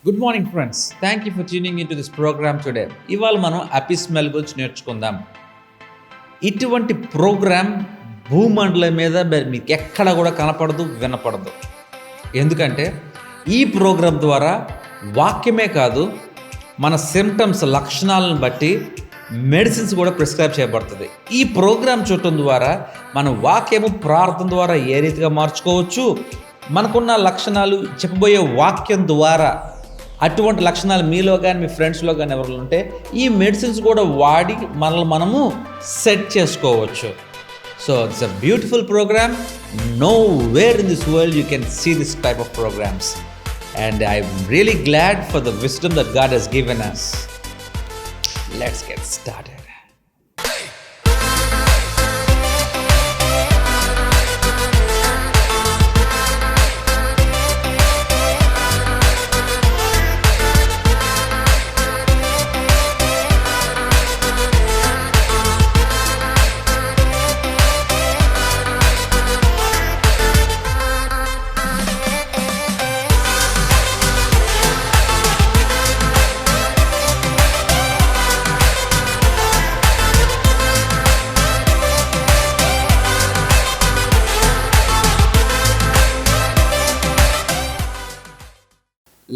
Good morning friends, thank you for tuning in to this programme today. ఇవాళ మనం అపి smell గురించి నేర్చుకుందాం. ఇటువంటి ప్రోగ్రామ్ భూమండలం మీద మీకు ఎక్కడ కూడా కనపడదు, వినపడదు. ఎందుకంటే ఈ ప్రోగ్రాం ద్వారా వాక్యమే కాదు, మన సిమ్టమ్స్ లక్షణాలను బట్టి మెడిసిన్స్ కూడా ప్రిస్క్రైబ్ చేయబడుతుంది. ఈ ప్రోగ్రాం చూడటం ద్వారా మన వాక్యము ప్రార్థన ద్వారా ఏ రీతిగా మార్చుకోవచ్చు, మనకున్న లక్షణాలు చెప్పబోయే వాక్యం ద్వారా అటువంటి లక్షణాలు మీలో కానీ మీ ఫ్రెండ్స్లో కానీ ఎవరు ఉంటే ఈ మెడిసిన్స్ కూడా వాడి మనల్ని మనము సెట్ చేసుకోవచ్చు. So it's a beautiful programme. Nowhere in this world you can see this type of programmes and I'm really glad for the wisdom that God has given us. Let's get started.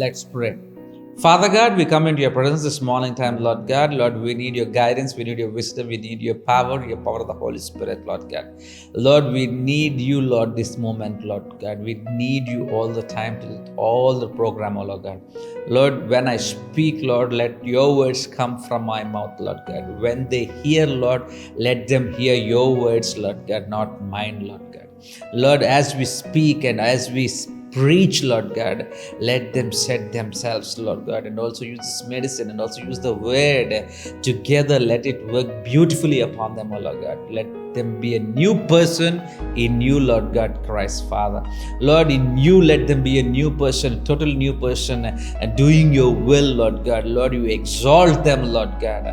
Let's pray. Father God, we come into your presence this morning time, Lord God. Lord, we need your guidance, we need your wisdom, we need your power of the Holy Spirit, Lord God. Lord, we need you, Lord, this moment, Lord God. We need you all the time to all the program, oh Lord God. Lord, when I speak, Lord, let your words come from my mouth, Lord God. When they hear, Lord, let them hear your words, Lord God, not mine, Lord God. Lord, as we speak and as we preach, Lord God, let them set themselves, Lord God, and also use this medicine and also use the word together. Let it work beautifully upon them, oh Lord God. Let them be a new person in you, Lord God, Christ Father. Lord, in you let them be a new person, a total new person, and doing your will, Lord God. Lord, you exalt them, Lord God.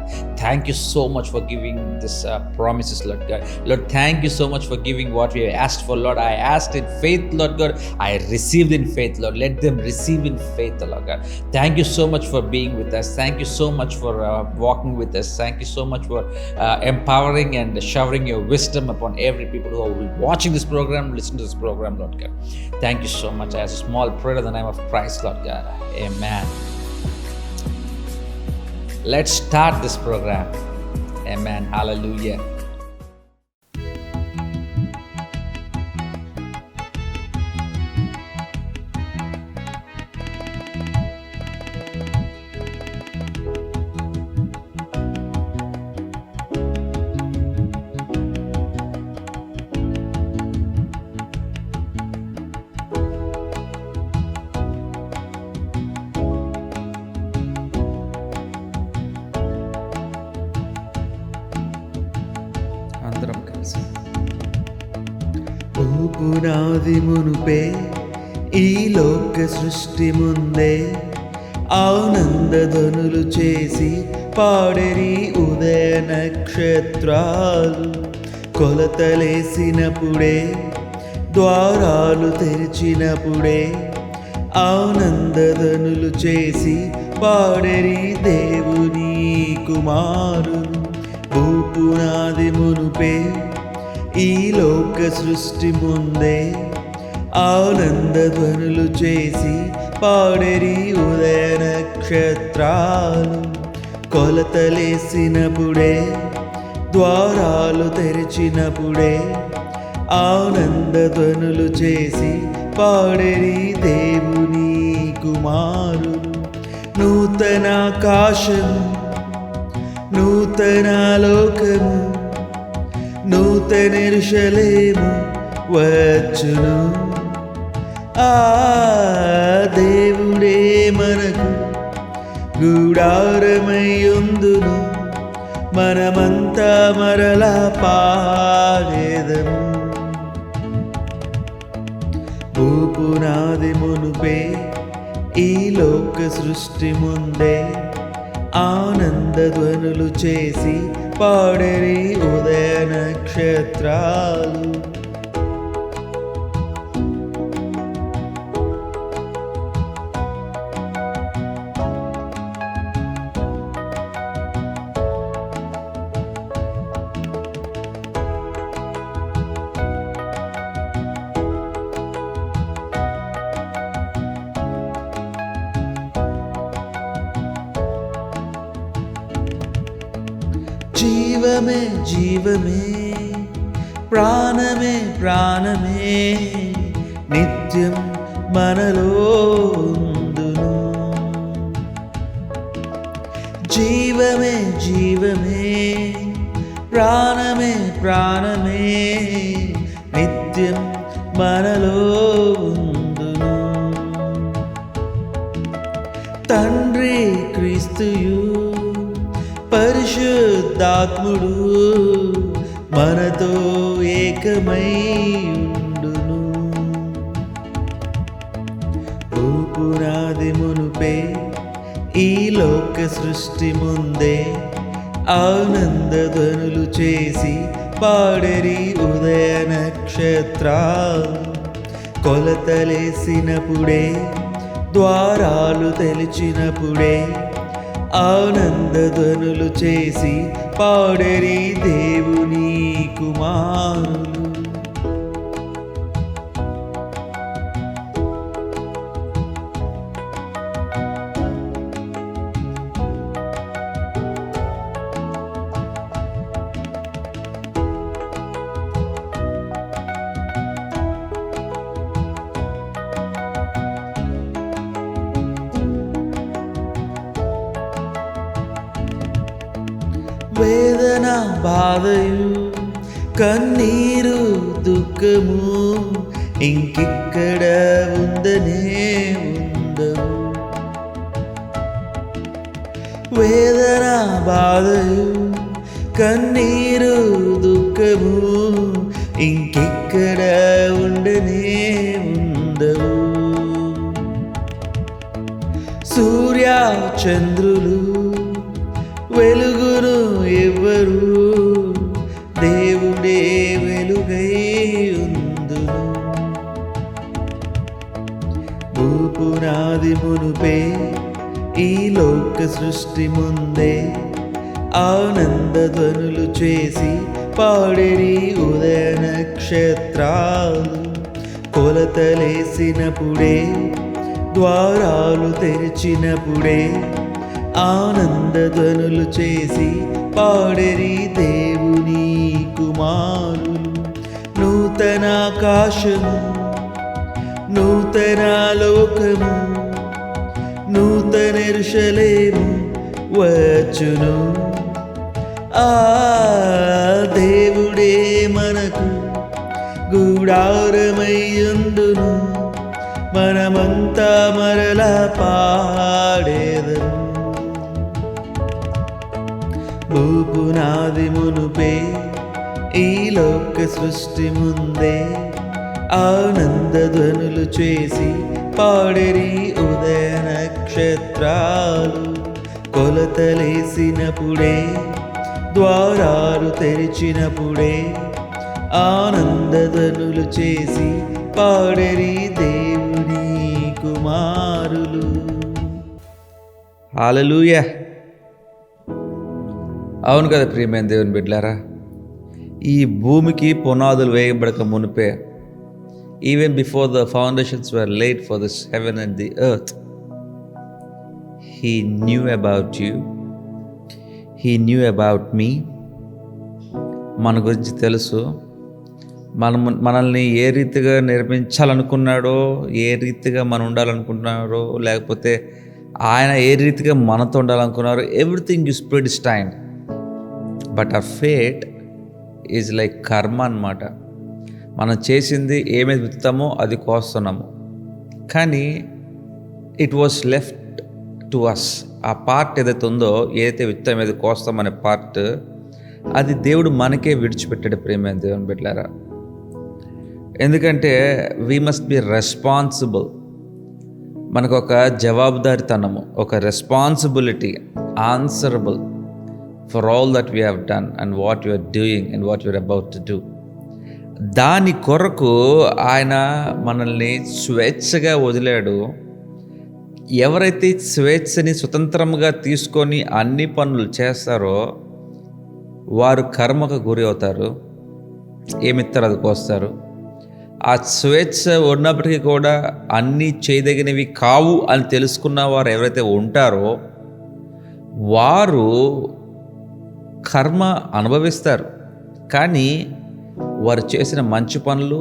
Thank you so much for giving this promises, Lord God. Lord, thank you so much for giving what we have asked for, Lord. I asked in faith, Lord God. I received in faith, Lord. Let them receive in faith, Lord God. Thank you so much for being with us. Thank you so much for walking with us. Thank you so much for empowering and showering your wisdom upon every people who are watching this program, listen to this program, Lord God. Thank you so much. As a small prayer in the name of Christ, Lord God. Amen. Let's start this program. Amen. Hallelujah. అందరం కలిసి పునాది మునుపే ఈ లోక సృష్టి ముందే ఆనందధ్వనులు చేసి పాడెరి ఉదయ నక్షత్రాలు కొలతలేసినప్పుడే ద్వారాలు తెరిచినప్పుడే ఆనందధ్వనులు చేసి పాడెరి దేవుని కుమారులు. భూపునాది మునుపే ఈ లోక సృష్టి ముందే ఆనందధ్వనులు చేసి పాడెరి ఉదయ నక్షత్రాలు కొలతలేసినప్పుడే ద్వారాలు తెరిచినప్పుడే ఆనందధ్వనులు చేసి పాడెరి దేవుని కుమారులు. నూతన ఆకాశము, నూతన లోకము, నూతన యెరూషలేము వచ్చును. ఆ దేవుడే మనకు గుడారమయ్యుందును. మనమంతా మరలా పాడేదము. భూపునాది మునుపే ఈ లోక సృష్టి ముందే ఆనందధ్వనులు చేసి పాడెరి ఉదయ నక్షత్రాలు. జీవమే జీవమే ప్రాణమే ప్రాణమే నిత్యం మనలో ఉందును. జీవమే జీవమే ప్రాణమే ప్రాణమే నిత్యం మనలో ఉందును. తండ్రి క్రీస్తుయు పరిశుద్ధాత్ముడు మనతో ఏకమై ఉండును. పునాది మునుపే ఈ లోక సృష్టి ముందే ఆనందధ్వనులు చేసి పాడరి ఉదయ నక్షత్రాలు. కొలతలేసినప్పుడే ద్వారాలు తెరిచినప్పుడే ఆనందధ్వనులు చేసి పాడరి దేవుని కుమారులు. వేదన బాధయు కన్నీరు దుఃఖము ఇంకిక్కడ ఉందనే ఉండవు. వేదన బాధయు కన్నీరు దుఃఖము ఇంకిక్కడ ఉండనే ఉండవు. సూర్య చంద్రులు వెలుగును ఎవ్వరు దేవుడే వెలుగై ఉందును. భూపునాది మునుపే ఈ లోక సృష్టి ముందే ఆనందధ్వనులు చేసి పాడరి ఉదయ నక్షత్రాలు. కొలతలేసినప్పుడే ద్వారాలు తెరిచినప్పుడే ఆనందధ్వనులు చేసి పాడరి దేవుని కుమారులు. నూతన ఆకాశము నూతన లోకము నూతన యెరూషలేము వచ్చును. ఆ దేవుడే మనకు గూడారమయ్యుండును. మనమంతా మరలా పాడేదము. భూపునాది మునుపే ఈ లోక సృష్టి ముందే ఆనందధ్వనులు చేసి పాడరి ఉదయ నక్షత్రాలు. కొలతలేసినప్పుడే ద్వారాలు తెరిచినప్పుడే ఆనందధ్వనులు చేసి పాడరి దేవుని కుమారులు. హల్లెలూయా. అవును కదా ప్రియమైన దేవుని బిడ్డలారా, ఈ భూమికి పునాదులు వేయబడక మునిపే, even before the foundations were laid for this heaven and the earth, he knew about you, he knew about me. మన గురించి తెలుసు. మనల్ని ఏ రీతిగా నిర్మించాలనుకున్నాడో, ఏ రీతిగా మనం ఉండాలనుకుంటున్నారో, లేకపోతే ఆయన ఏ రీతిగా మనతో ఉండాలనుకున్నారో, ఎవ్రీథింగ్ ఈజ్ ప్రిడిస్టైన్డ్. బట్ ఆ ఫేట్ ఈజ్ లైక్ కర్మ అన్నమాట. మనం చేసింది ఏమైతే విత్తుతామో అది కోస్తున్నాము. కానీ it was left to us. ఆ పార్ట్ ఏదైతే ఉందో, ఏదైతే విత్తాం ఏదైతే కోస్తామనే పార్ట్, అది దేవుడు మనకే విడిచిపెట్టాడు ప్రియమైన దేవుని బిడ్డలారా. ఎందుకంటే వీ మస్ట్ బి రెస్పాన్సిబుల్. మనకు ఒక జవాబుదారితనము, ఒక responsibility, answerable for all that we have done and what you are doing and what you are about to do. దాని కొరకు ఆయన మనల్ని స్వేచ్ఛగా వదిలాడు. ఎవరైతే స్వేచ్ఛని స్వతంత్రంగా తీసుకొని అన్ని పనులు చేస్తారో వారు కర్మకు గురి అవుతారు. ఏమిస్తారు అది కోస్తారు. ఆ స్వేచ్ఛ ఉన్నప్పటికీ కూడా అన్నీ చేయదగినవి కావు అని తెలుసుకున్న వారు ఎవరైతే ఉంటారో వారు కర్మ అనుభవిస్తారు, కానీ వారు చేసిన మంచి పనులు,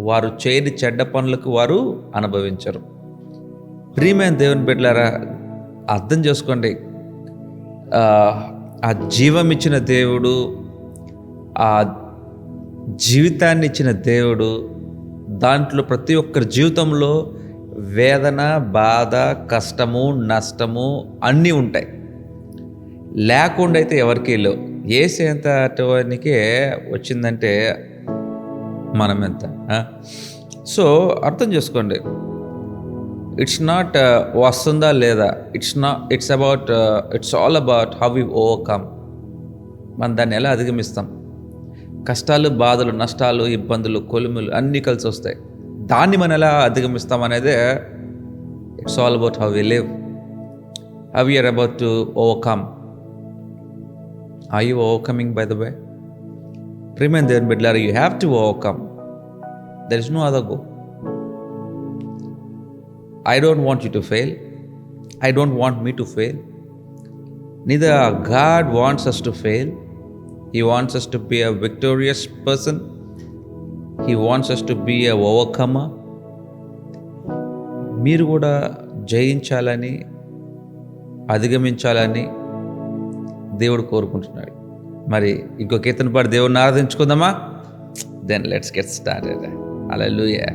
వారు చేయని చెడ్డ పనులకు వారు అనుభవించరు. ప్రియమైన దేవుని బిడ్డలారా, అర్థం చేసుకోండి. ఆ జీవం ఇచ్చిన దేవుడు, ఆ జీవితాన్ని ఇచ్చిన దేవుడు, దాంట్లో ప్రతి ఒక్కరి జీవితంలో వేదన, బాధ, కష్టము, నష్టము అన్నీ ఉంటాయి. లేకుండా అయితే ఎవరికీ లేవు. ఏసు ఎంత అటువానికే వచ్చిందంటే మనం ఎంత. సో అర్థం చేసుకోండి, ఇట్స్ నాట్ వస్తుందా లేదా, it's all about how we overcome. మనం దాన్ని ఎలా అధిగమిస్తాం. కష్టాలు, బాధలు, నష్టాలు, ఇబ్బందులు, కొలుములు అన్నీ కలిసి వస్తాయి. దాన్ని మనం ఎలా అధిగమిస్తాం అనేదే it's all about how we live, how we are about to overcome. Are you overcoming, by the way? Remain there, Bidlar. You have to overcome. There is no other go. I don't want you to fail. I don't want me to fail. Neither God wants us to fail. He wants us to be a victorious person. He wants us to be a overcomer. మీరు కూడా జయించాలని, అధిగమించాలని దేవుడు కోరుకుంటున్నాడు. మరి ఇంకో కీర్తన పాడి దేవుడిని ఆరాధించుకుందామా? Then let's get started. Hallelujah.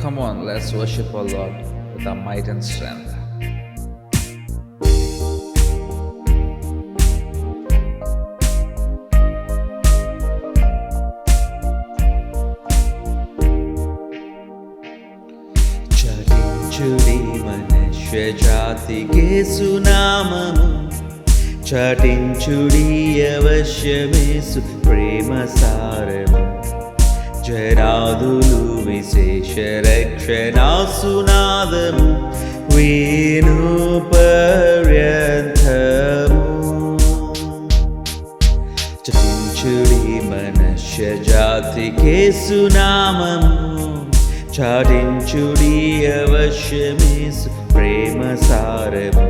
Come on, let's worship our Lord with our might and strength. చాటించుడి మనుష్య జాతికే సునామము, చాటించుడి అవశ్యమేసు ప్రేమ సారము. జరాదులు విశేష రక్షణా సునాదము, వేణు పర్యంతము. చాటించుడి మనుష్య జాతికే సునామము, చాటించుడి అవశ్యమేసు ప్రేమ సారము.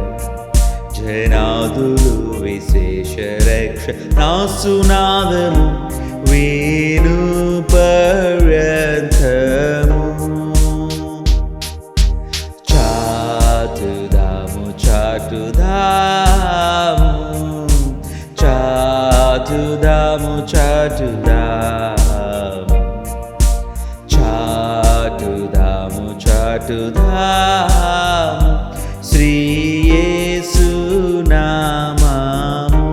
జనాదులు విశేష రక్షణా సునాదము, వేణు పర్యంతము. చాటుదాము చాటుదాము, చాటుదాము చాటుదాము, చాటుదాము చాటుదాము శ్రీ యేసు నామము.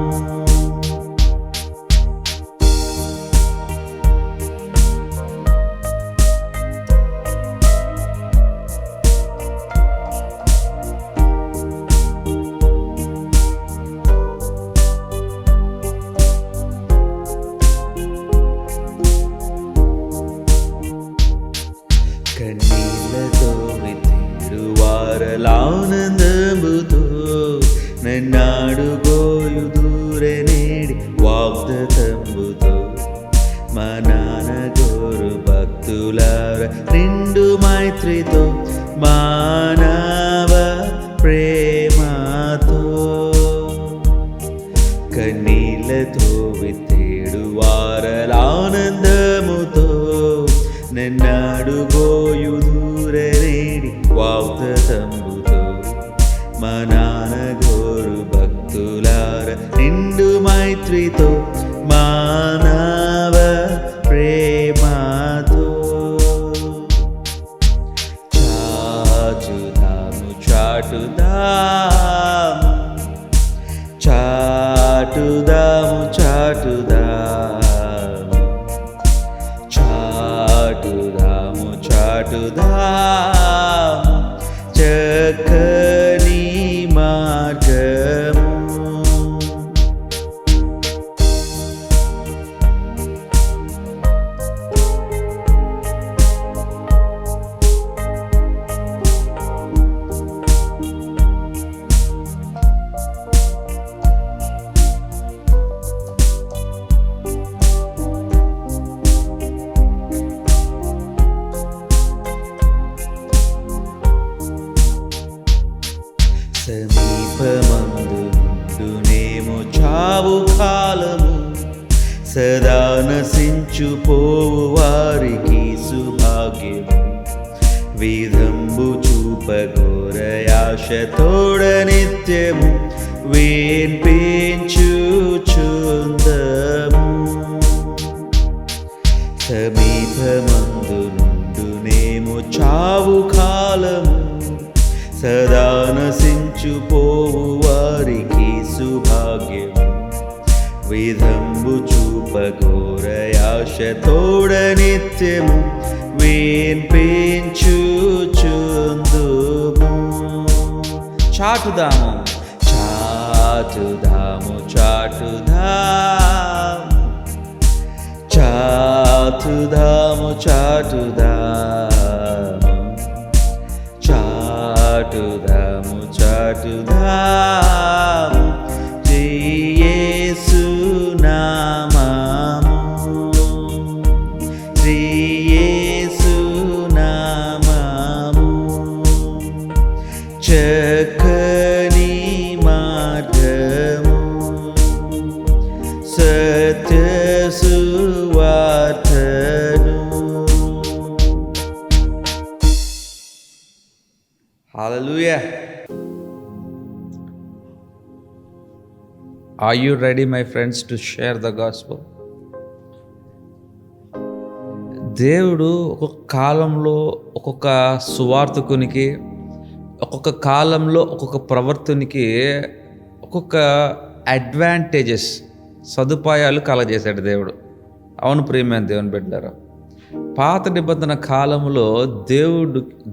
కన్నీళ్లతో వితిరువారలానందముతో నన్నాడుగోయుదూరనేడి వాగ్దతంబుతో. మా నాన్న గోరు భక్తులార నిండు మైత్రితో, మానవ ప్రేమతో. కన్నీళ్లతో విత్తేడు వారలానందముతో నన్నాడుగోయుదూరనేడి వాగ్దతంబుతో. మా నాన్న గోరు భక్తులార నిండు మైత్రితో, మానవ ప్రేమతో. చాటుదాము చాటుదాము, చాటుదాము చాటుదాము, చాటుదాము చాటుదాము చక్కని మార్గము. పోవు వారికి సుభాగ్యము. విధంబు చూపఘోరయాశతోడ నిత్యము వేన్పించుచుందము. సమీపమందు నుండునేమో చావు కాలము, సదా నశించుపోవు వారికి సుభాగ్యము. విధంబు చూపఘోరయాశతోడ నిత్యము వేన్పించుచుందుము. చాటుదాము చాటుదాము చాటుదాము చాటుదాము చాటుదాము చాటుదాము చాటుదాము యేసు నామము యేసు నామము. చక్కని మార్గము సత్య సువార్తను. హల్లెలూయా. Are you ready, my friends, to share the gospel? దేవుడు ఒక్కొక్క కాలంలో ఒక్కొక్క సువార్తకునికి, ఒక్కొక్క కాలంలో ఒక్కొక్క ప్రవర్తనకి ఒక్కొక్క అడ్వాంటేజెస్, సదుపాయాలు కలగజేశాడు దేవుడు. అవును ప్రియమైన దేవుని బిడ్డలారా, పాత నిబంధన కాలంలో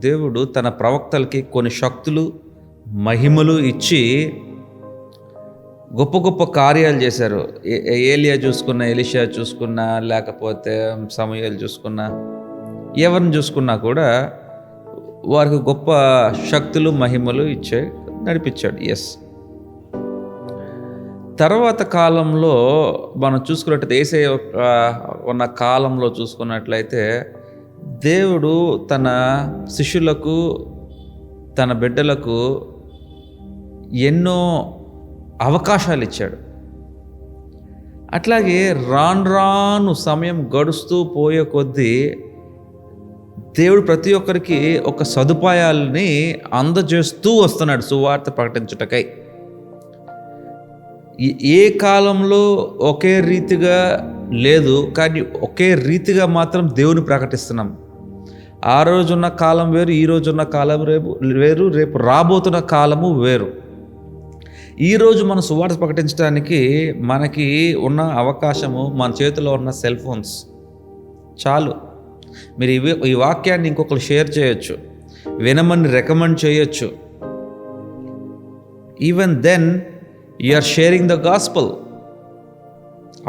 దేవుడు తన ప్రవక్తలకి కొన్ని శక్తులు, మహిమలు ఇచ్చి గొప్ప గొప్ప కార్యాలు చేశారు. ఏలియా చూసుకున్నా, ఎలీషా చూసుకున్నా, లేకపోతే సమూయేలు చూసుకున్నా, ఎవరిని చూసుకున్నా కూడా వారికి గొప్ప శక్తులు, మహిమలు నడిపించాడు. ఎస్. తర్వాత కాలంలో మనం చూసుకున్నట్లయితే, యేసయ్య ఉన్న కాలంలో చూసుకున్నట్లయితే దేవుడు తన శిష్యులకు, తన బిడ్డలకు ఎన్నో అవకాశాలు ఇచ్చాడు. అట్లాగే రాను సమయం గడుస్తూ పోయే కొద్దీ దేవుడు ప్రతి ఒక్కరికి ఒక సదుపాయాలని అందజేస్తూ వస్తున్నాడు సువార్త ప్రకటించుటకై. ఏ కాలంలో ఒకే రీతిగా లేదు, కానీ ఒకే రీతిగా మాత్రం దేవుని ప్రకటిస్తున్నాం. ఆ రోజున్న కాలం వేరు, ఈ రోజున్న కాలం వేరు, రేపు రాబోతున్న కాలము వేరు. ఈరోజు మనం సువార్త ప్రకటించడానికి మనకి ఉన్న అవకాశము, మన చేతిలో ఉన్న సెల్ ఫోన్స్ చాలు. మీరు ఈ వాక్యాన్ని ఇంకొకరు షేర్ చేయొచ్చు, వినమని రికమెండ్ చేయొచ్చు. Even then you are sharing the gospel.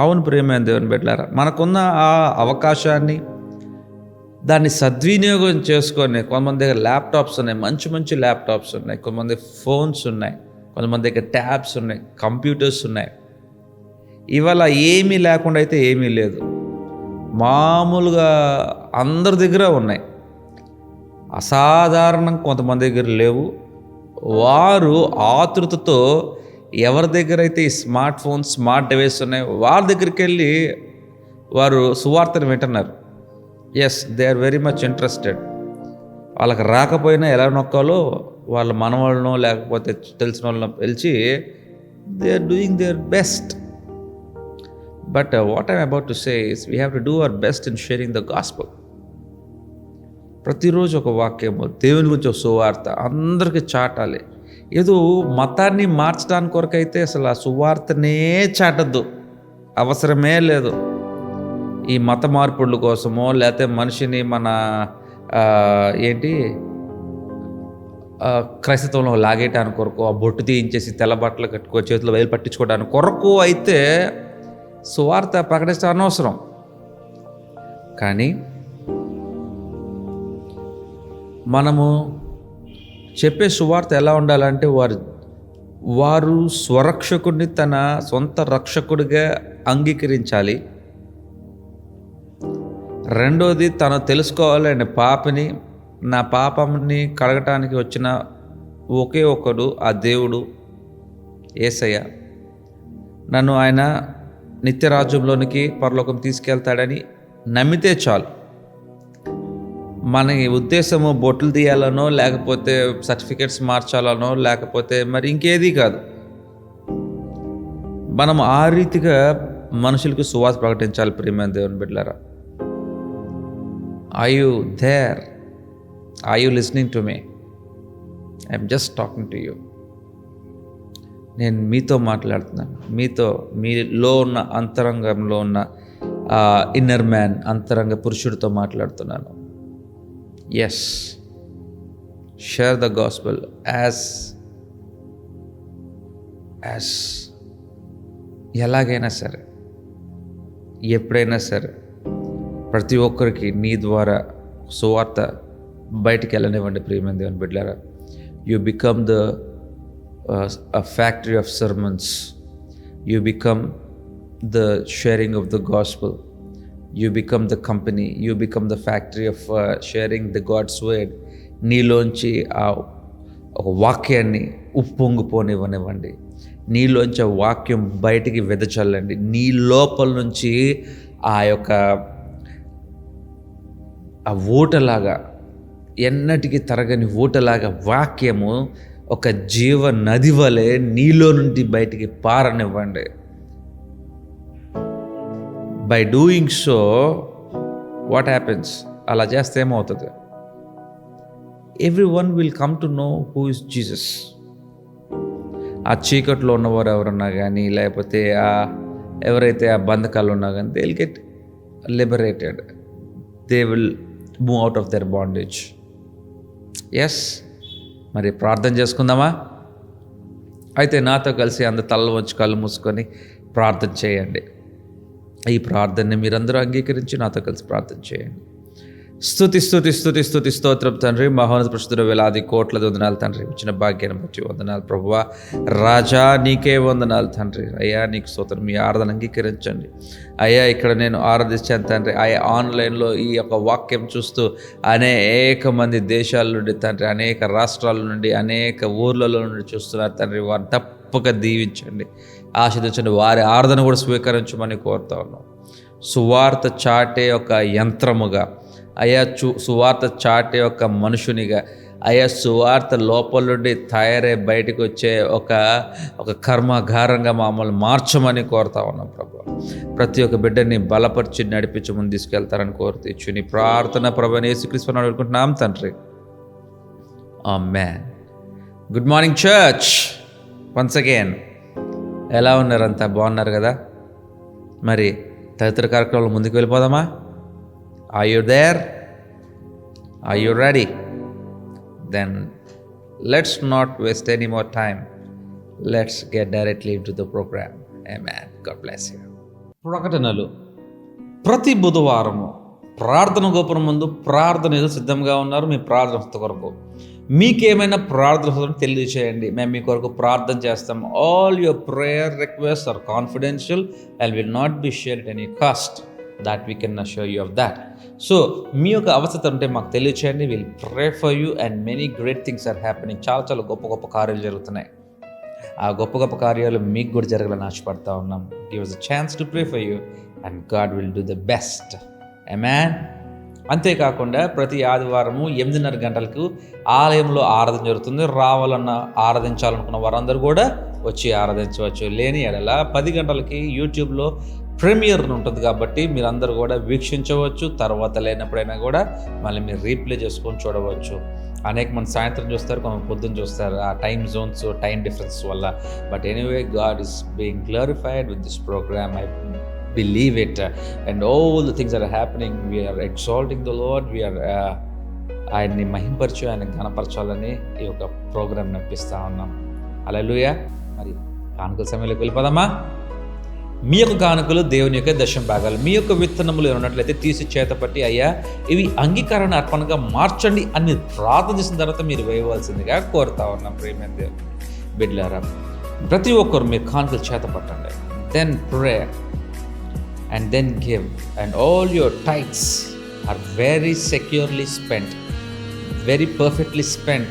అవును ప్రియమైన దేవుని బిడ్డలారా, మనకున్న ఆ అవకాశాన్ని దాన్ని సద్వినియోగం చేసుకొని, కొంతమంది దగ్గర ల్యాప్టాప్స్ ఉన్నాయి, మంచి మంచి ల్యాప్టాప్స్ ఉన్నాయి, కొంతమంది ఫోన్స్ ఉన్నాయి, కొంతమంది దగ్గర ట్యాబ్స్ ఉన్నాయి, కంప్యూటర్స్ ఉన్నాయి. ఇవాళ ఏమీ లేకుండా అయితే ఏమీ లేదు, మామూలుగా అందరి దగ్గర ఉన్నాయి. అసాధారణం కొంతమంది దగ్గర లేవు. వారు ఆతృతతో ఎవరి దగ్గర అయితే ఈ స్మార్ట్ ఫోన్స్, స్మార్ట్ డివైస్ ఉన్నాయి, వారి దగ్గరికి వెళ్ళి వారు సువార్తను వింటున్నారు. Yes, they are very much interested. వాళ్ళకి రాకపోయినా ఎలా నొక్కాలో వాళ్ళ మనవాళ్ళనో లేకపోతే తెలిసిన వాళ్ళనో పిలిచి they are doing their best. But what I'm about to say is we have to do our best in sharing the gospel. ప్రతిరోజు ఒక వాక్యము, దేవుని గురించి ఒక సువార్త అందరికీ చాటాలి. ఏదో మతాన్ని మార్చడానికి కొరకైతే అసలు ఆ సువార్తనే చాటద్దు, అవసరమే లేదు. ఈ మత మార్పుల కోసమో లేకపోతే మనిషిని మన క్రైస్తవంలో లాగేయటానికి కొరకు, ఆ బొట్టు తీయించేసి తెల్ల బట్టలు కట్టుకో చేతిలో వేలు పట్టించుకోవడానికి కొరకు అయితే సువార్త ప్రకటిస్తే అనవసరం. కానీ మనము చెప్పే సువార్త ఎలా ఉండాలంటే వారు స్వరక్షకుడిని తన సొంత రక్షకుడిగా అంగీకరించాలి. రెండోది, తను తెలుసుకోవాలండి పాపిని, నా పాపంని కడగటానికి వచ్చిన ఒకే ఒకడు ఆ దేవుడు యేసయ్య. నన్ను ఆయన నిత్యరాజ్యంలోనికి పరలోకం తీసుకెళ్తాడని నమ్మితే చాలు. మన ఉద్దేశము బొట్లు తీయాలనో, లేకపోతే సర్టిఫికెట్స్ మార్చాలనో, లేకపోతే మరి ఇంకేది కాదు. మనం ఆ రీతిగా మనుషులకు సువార్త ప్రకటించాలి. ప్రియమైన దేవుని బిడ్డలారా, are you there? Are you listening to me? I'm just talking to you. నేను మీతో మాట్లాడుతున్నాను. మీలో ఉన్న అంతరంగంలో ఉన్న ఇన్నర్ మ్యాన్, అంతరంగ పురుషుడితో మాట్లాడుతున్నాను. Yes, share the gospel as ఎలాగైనా సరే, ఎప్పుడైనా సరే ప్రతి ఒక్కరికి నీ ద్వారా సువార్త బయటికి వెళ్ళనివ్వండి. ప్రియమైన దేవుని బిడ్డలారా, you become the factory of sermons. You become the sharing of the gospel. You become the company. You become the factory of sharing the God's word. నీలోంచి ఆ ఒక వాక్యాన్ని ఉప్పొంగిపోనివ్వనివ్వండి. నీలోంచి ఆ వాక్యం బయటికి వెదచల్లండి. నీ లోపల నుంచి ఆ యొక్క ఆ ఊటలాగా, ఎన్నటికీ తరగని ఊటలాగా వాక్యము ఒక జీవ నది వలె నీలో నుండి బయటికి పారనివ్వండి. By doing so what happens? అలా చేస్తే ఏమవుతుంది? Everyone will come to know who is Jesus. ఆ చీకట్లో ఉన్నవారు ఎవరన్నా కానీ, లేకపోతే ఎవరైతే ఆ బంధకాలు ఉన్నా కానీ, they will get liberated. They will move out of their bondage. Yes, మరి ప్రార్థన చేసుకుందామా? అయితే నాతో కలిసి అందరు తల వంచి కళ్ళు మూసుకొని ప్రార్థన చేయండి. ఈ ప్రార్థనని మీరందరూ అంగీకరించి నాతో కలిసి ప్రార్థన చేయండి. స్తుతి స్తుతి స్తుతి స్తుతి స్తోత్రం తండ్రి, మహోన్నత పరిశుద్ధుడ, వేలాది కోట్ల వందనాలు తండ్రి. ఇచ్చిన భాగ్యాన్ని బట్టి వందనాలు ప్రభువా. రాజా నీకే వందనాలు తండ్రి. అయ్యా నీకు స్తోత్రం. మీ ఆరాధన అంగీకరించండి అయ్యా. ఇక్కడ నేను ఆరాధించాను తండ్రి. అయ్యా ఆన్లైన్లో ఈ యొక్క వాక్యం చూస్తూ అనేక మంది దేశాల నుండి తండ్రి, అనేక రాష్ట్రాల నుండి, అనేక ఊర్లలో నుండి చూస్తున్నారు తండ్రి. వారిని తప్పక దీవించండి, ఆశీర్వదించండి. వారి ఆరాధన కూడా స్వీకరించమని కోరుతా ఉన్నాం. సువార్త చాటే ఒక యంత్రముగా అయ్యా, సువార్త చాటే ఒక మనుషునిగా అయ్యా, సువార్త లోపల నుండి తయారై బయటకు వచ్చే ఒక కర్మాగారంగా మమ్మల్ని మార్చమని కోరుతా ఉన్నాం ప్రభు. ప్రతి ఒక్క బిడ్డని బలపరిచి నడిపించి ముందు తీసుకెళ్తారని కోరుతూ ఇచ్చు నీ ప్రార్థన ప్రభువైన యేసుక్రీస్తు నామమున వేడుకుంటున్నాం తండ్రి. Amen. Good morning church. Once again ఎలా ఉన్నారు? అంతా బాగున్నారు కదా? మరి తదితర కార్యక్రమాలు ముందుకు వెళ్ళిపోదామా? Are you there? Are you ready? Then let's not waste any more time. Let's get directly into the program. Amen. God bless you. ప్రకటనలు ప్రతి బుధవారము ప్రార్థన గోపురం ముందు ప్రార్థనలు సిద్ధంగా ఉన్నారు. మీ ప్రార్థన కొరకు మీకేమైనా ప్రార్థన తెలియజేయండి. మేము మీ కొరకు ప్రార్థన చేస్తాం. All your prayer request are confidential and will not be shared at any cost. that we can assure you of that. So మీ యొక్క అవసరం ఉంటే మాకు తెలియచేయండి. Will pray for you and many great things are happening. చాలా గొప్ప గొప్ప కార్యాలు జరుగుతున్నాయి. ఆ గొప్ప గొప్ప కార్యాలు మీకు కూడా జరగాలని ఆశపడతా ఉన్నాం. Give us a chance to pray for you and God will do the best. Amen. అంతేకాకుండా ప్రతి ఆదివారము 8:30 గంటలకు ఆలయంలో ఆరాధన జరుగుతుంది. ఆరాధించాలనుకున్న వారందరూ కూడా వచ్చి ఆరాధించవచ్చు. లేని ఎడల 10 గంటలకి యూట్యూబ్లో ప్రీమియర్ ఉంటుంది కాబట్టి మీరందరూ కూడా వీక్షించవచ్చు. తర్వాత లేనప్పుడైనా కూడా మళ్ళీ మీరు రీప్లే చేసుకొని చూడవచ్చు. అనేక మంది సాయంత్రం చూస్తారు, కొంత పొద్దున్న చూస్తారు, ఆ టైమ్ జోన్స్, టైం డిఫరెన్స్ వల్ల. But anyway, God is being glorified with this programme. I believe it, and all the things that are happening, we are exalting the Lord. We are ఆయన్ని మహింపరచు, ఆయన ఘనపరచాలని ఈ యొక్క ప్రోగ్రామ్ నడిపిస్తూ ఉన్నాం. హల్లెలూయా. మరి కానుకల సమయంలోకి వెళ్ళిపోదామా? మీ యొక్క కానుకలు దేవుని యొక్క దశమ భాగాలు. మీ యొక్క విత్తనములు ఉన్నట్లయితే తీసి చేతపట్టి, అయ్యా ఇవి అంగీకరణ అర్పణగా మార్చండి అని మీరు ప్రార్థన చేసిన తర్వాత మీరు వేయవలసిందిగా కోరుతా ఉన్నాం. ప్రియమైన దేవుని బిడ్డలారా, ప్రతి ఒక్కరు మీరు కానుకలు చేతపట్టండి. Then pray and then give, and all your tithes are very securely spent, very perfectly spent.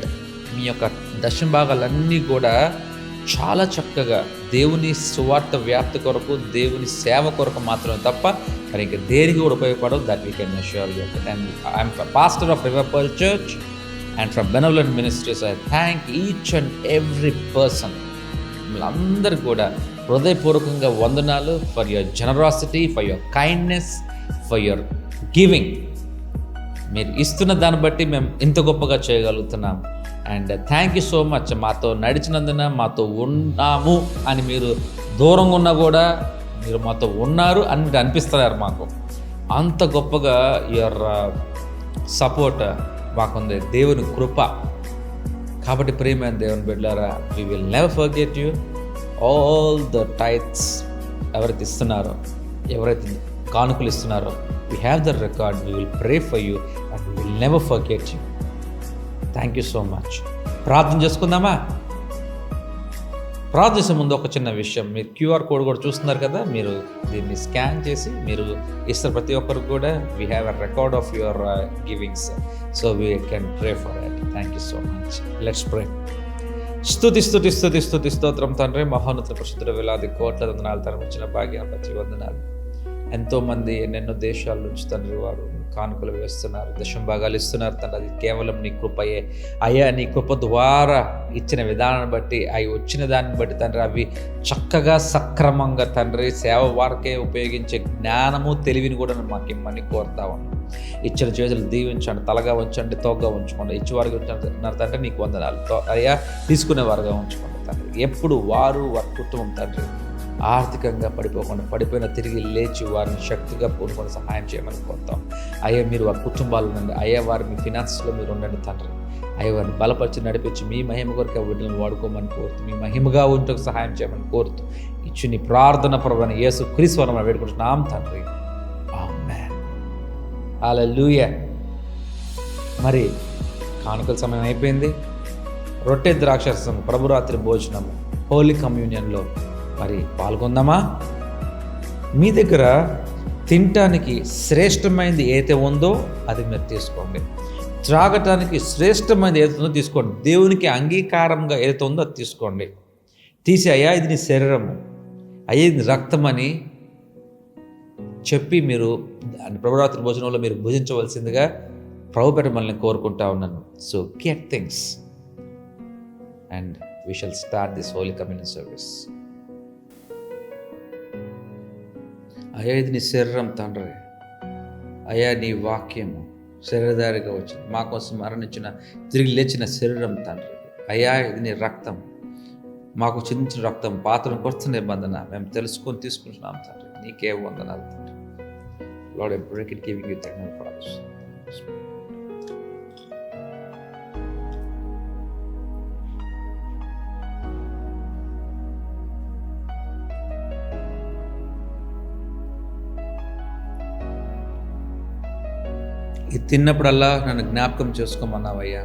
మీ యొక్క దశమ భాగాలన్నీ కూడా చాలా చక్కగా దేవుని సువార్త వ్యాప్తి కొరకు, దేవుని సేవ కొరకు మాత్రమే తప్ప మరి ఇంకా దేనికి కూడా ఉపయోగపడవు. That we can assure you. And I'm pastor of River Pearl church and from Benevolent Ministries. I thank each and every person. మిమ్మల్ని కూడా హృదయపూర్వకంగా వందనాలు for your generosity, for your kindness, for your giving. మీరు ఇస్తున్న దాన్ని బట్టి మేము ఇంత గొప్పగా చేయగలుగుతున్నాం. And thank you so much. మాతో నడిచినందున, మాతో ఉన్నాము అని మీరు దూరంగా ఉన్నా కూడా మీరు మాతో ఉన్నారు అని అనిపిస్తున్నారు మాకు. అంత గొప్పగా యువర్ సపోర్ట్ మాకుంది. దేవుని కృప. కాబట్టి ప్రియమైన దేవుని బిడ్డలారా, we will never forget you. All the tights ఎవరైతే ఇస్తున్నారో, ఎవరైతే కానుకలు ఇస్తున్నారో, we have the record. We will pray for you and we will never forget you. Thank you so much. ప్రార్థన చేసుకుందామా? ప్రార్థన చేసే ముందు ఒక చిన్న విషయం, మీరు క్యూఆర్ కోడ్ కూడా చూస్తున్నారు కదా, మీరు దీన్ని స్కాన్ చేసి మీరు ఇస్తారు ప్రతి ఒక్కరికి కూడా. We have a record of your givings, so we can pray for it. Thank you so much. Let's pray. స్తుతి స్తుతి స్తుతి స్తుతి స్తోత్రం తండ్రి, మహోన్నత పరిశుద్ధుడ, వేలాది కోట్ల వందనాలు తరమించిన భాగ్యం బట్టి వందనాలు. ఎంతోమంది ఎన్నెన్నో దేశాల నుంచి తండ్రి వారు కానుకలు వేస్తున్నారు, దశంభాగాలు ఇస్తున్నారు తండ్రి. అది కేవలం నీ కృపయే అయ్యా. నీ కృప ద్వారా ఇచ్చిన విధానాన్ని బట్టి, అవి వచ్చిన దాన్ని బట్టి తండ్రి, అవి చక్కగా సక్రమంగా తండ్రి సేవ వారికే ఉపయోగించే జ్ఞానము, తెలివిని కూడా మాకు ఇమ్మని కోరుతా ఉన్నాం. ఇచ్చిన చేతులు దీవించండి, తలగా ఉంచండి, తోగ్గా ఉంచుకోండి. ఇచ్చేవారికి ఉంచున్నారు తండ్రి, నీకు వందనాలు. అయ్యా తీసుకునేవారుగా ఉంచుకోండి తండ్రి. ఎప్పుడు వారి కుటుంబం తండ్రి ఆర్థికంగా పడిపోయిన తిరిగి లేచి వారిని శక్తిగా పూనుకొని సహాయం చేయమని కోరుతాం. అయ్యా మీరు వారి కుటుంబాలు ఉండండి. అయ్యా వారి మీ ఫినాన్స్లో మీరు ఉండండి తండ్రి. అయ్యా వారిని బలపరిచి నడిపించి మీ మహిమ కొరకు వీటిని వాడుకోమని కోరుతూ, మీ మహిమగా ఉంటూ సహాయం చేయమని కోరుతూ ఇచ్చి నీ ప్రార్థన ప్రభువైన యేసు క్రీస్తు నామమున వేడుకుంటున్నాం తండ్రి. ఆమేన్. హల్లెలూయా. మరి కానుకల సమయం అయిపోయింది. రొట్టె ద్రాక్షరసం, ప్రభురాత్రి భోజనం, హోలీ కమ్యూనియన్లో మరి పాల్గొందామా? మీ దగ్గర తినటానికి శ్రేష్టమైనది ఏదైతే ఉందో అది మీరు తీసుకోండి. త్రాగటానికి శ్రేష్టమైనది ఏదైతే ఉందో తీసుకోండి. దేవునికి అంగీకారంగా ఏదైతే ఉందో అది తీసుకోండి. తీసి అయ్యా ఇది నీ శరీరము, అయ్యా ఇది రక్తం అని చెప్పి మీరు ప్రభురాత్రి భోజనంలో మీరు భుజించవలసిందిగా ప్రభు పేట మనల్ని కోరుకుంటా ఉన్నాను. So get things and we shall start this Holi communion service. అయ్యా ఇది నీ శరీరం తండ్రి. అయ్యా నీ వాక్యము శరీరధారిగా వచ్చింది, మా కోసం మరణించిన తిరిగి లేచిన శరీరం తండ్రి. అయ్యా ఇది నీ రక్తం, మాకు చిందించిన రక్తం, పాత్రను కొత్త నిబంధన మేము తెలుసుకొని తీసుకుంటున్నాం తండ్రి. నీకే వందనాలు తండ్రి. Lord, I break it, giving you thanks and praise. ఇది తిన్నప్పుడల్లా నన్ను జ్ఞాపకం చేసుకోమన్నావయ్యా.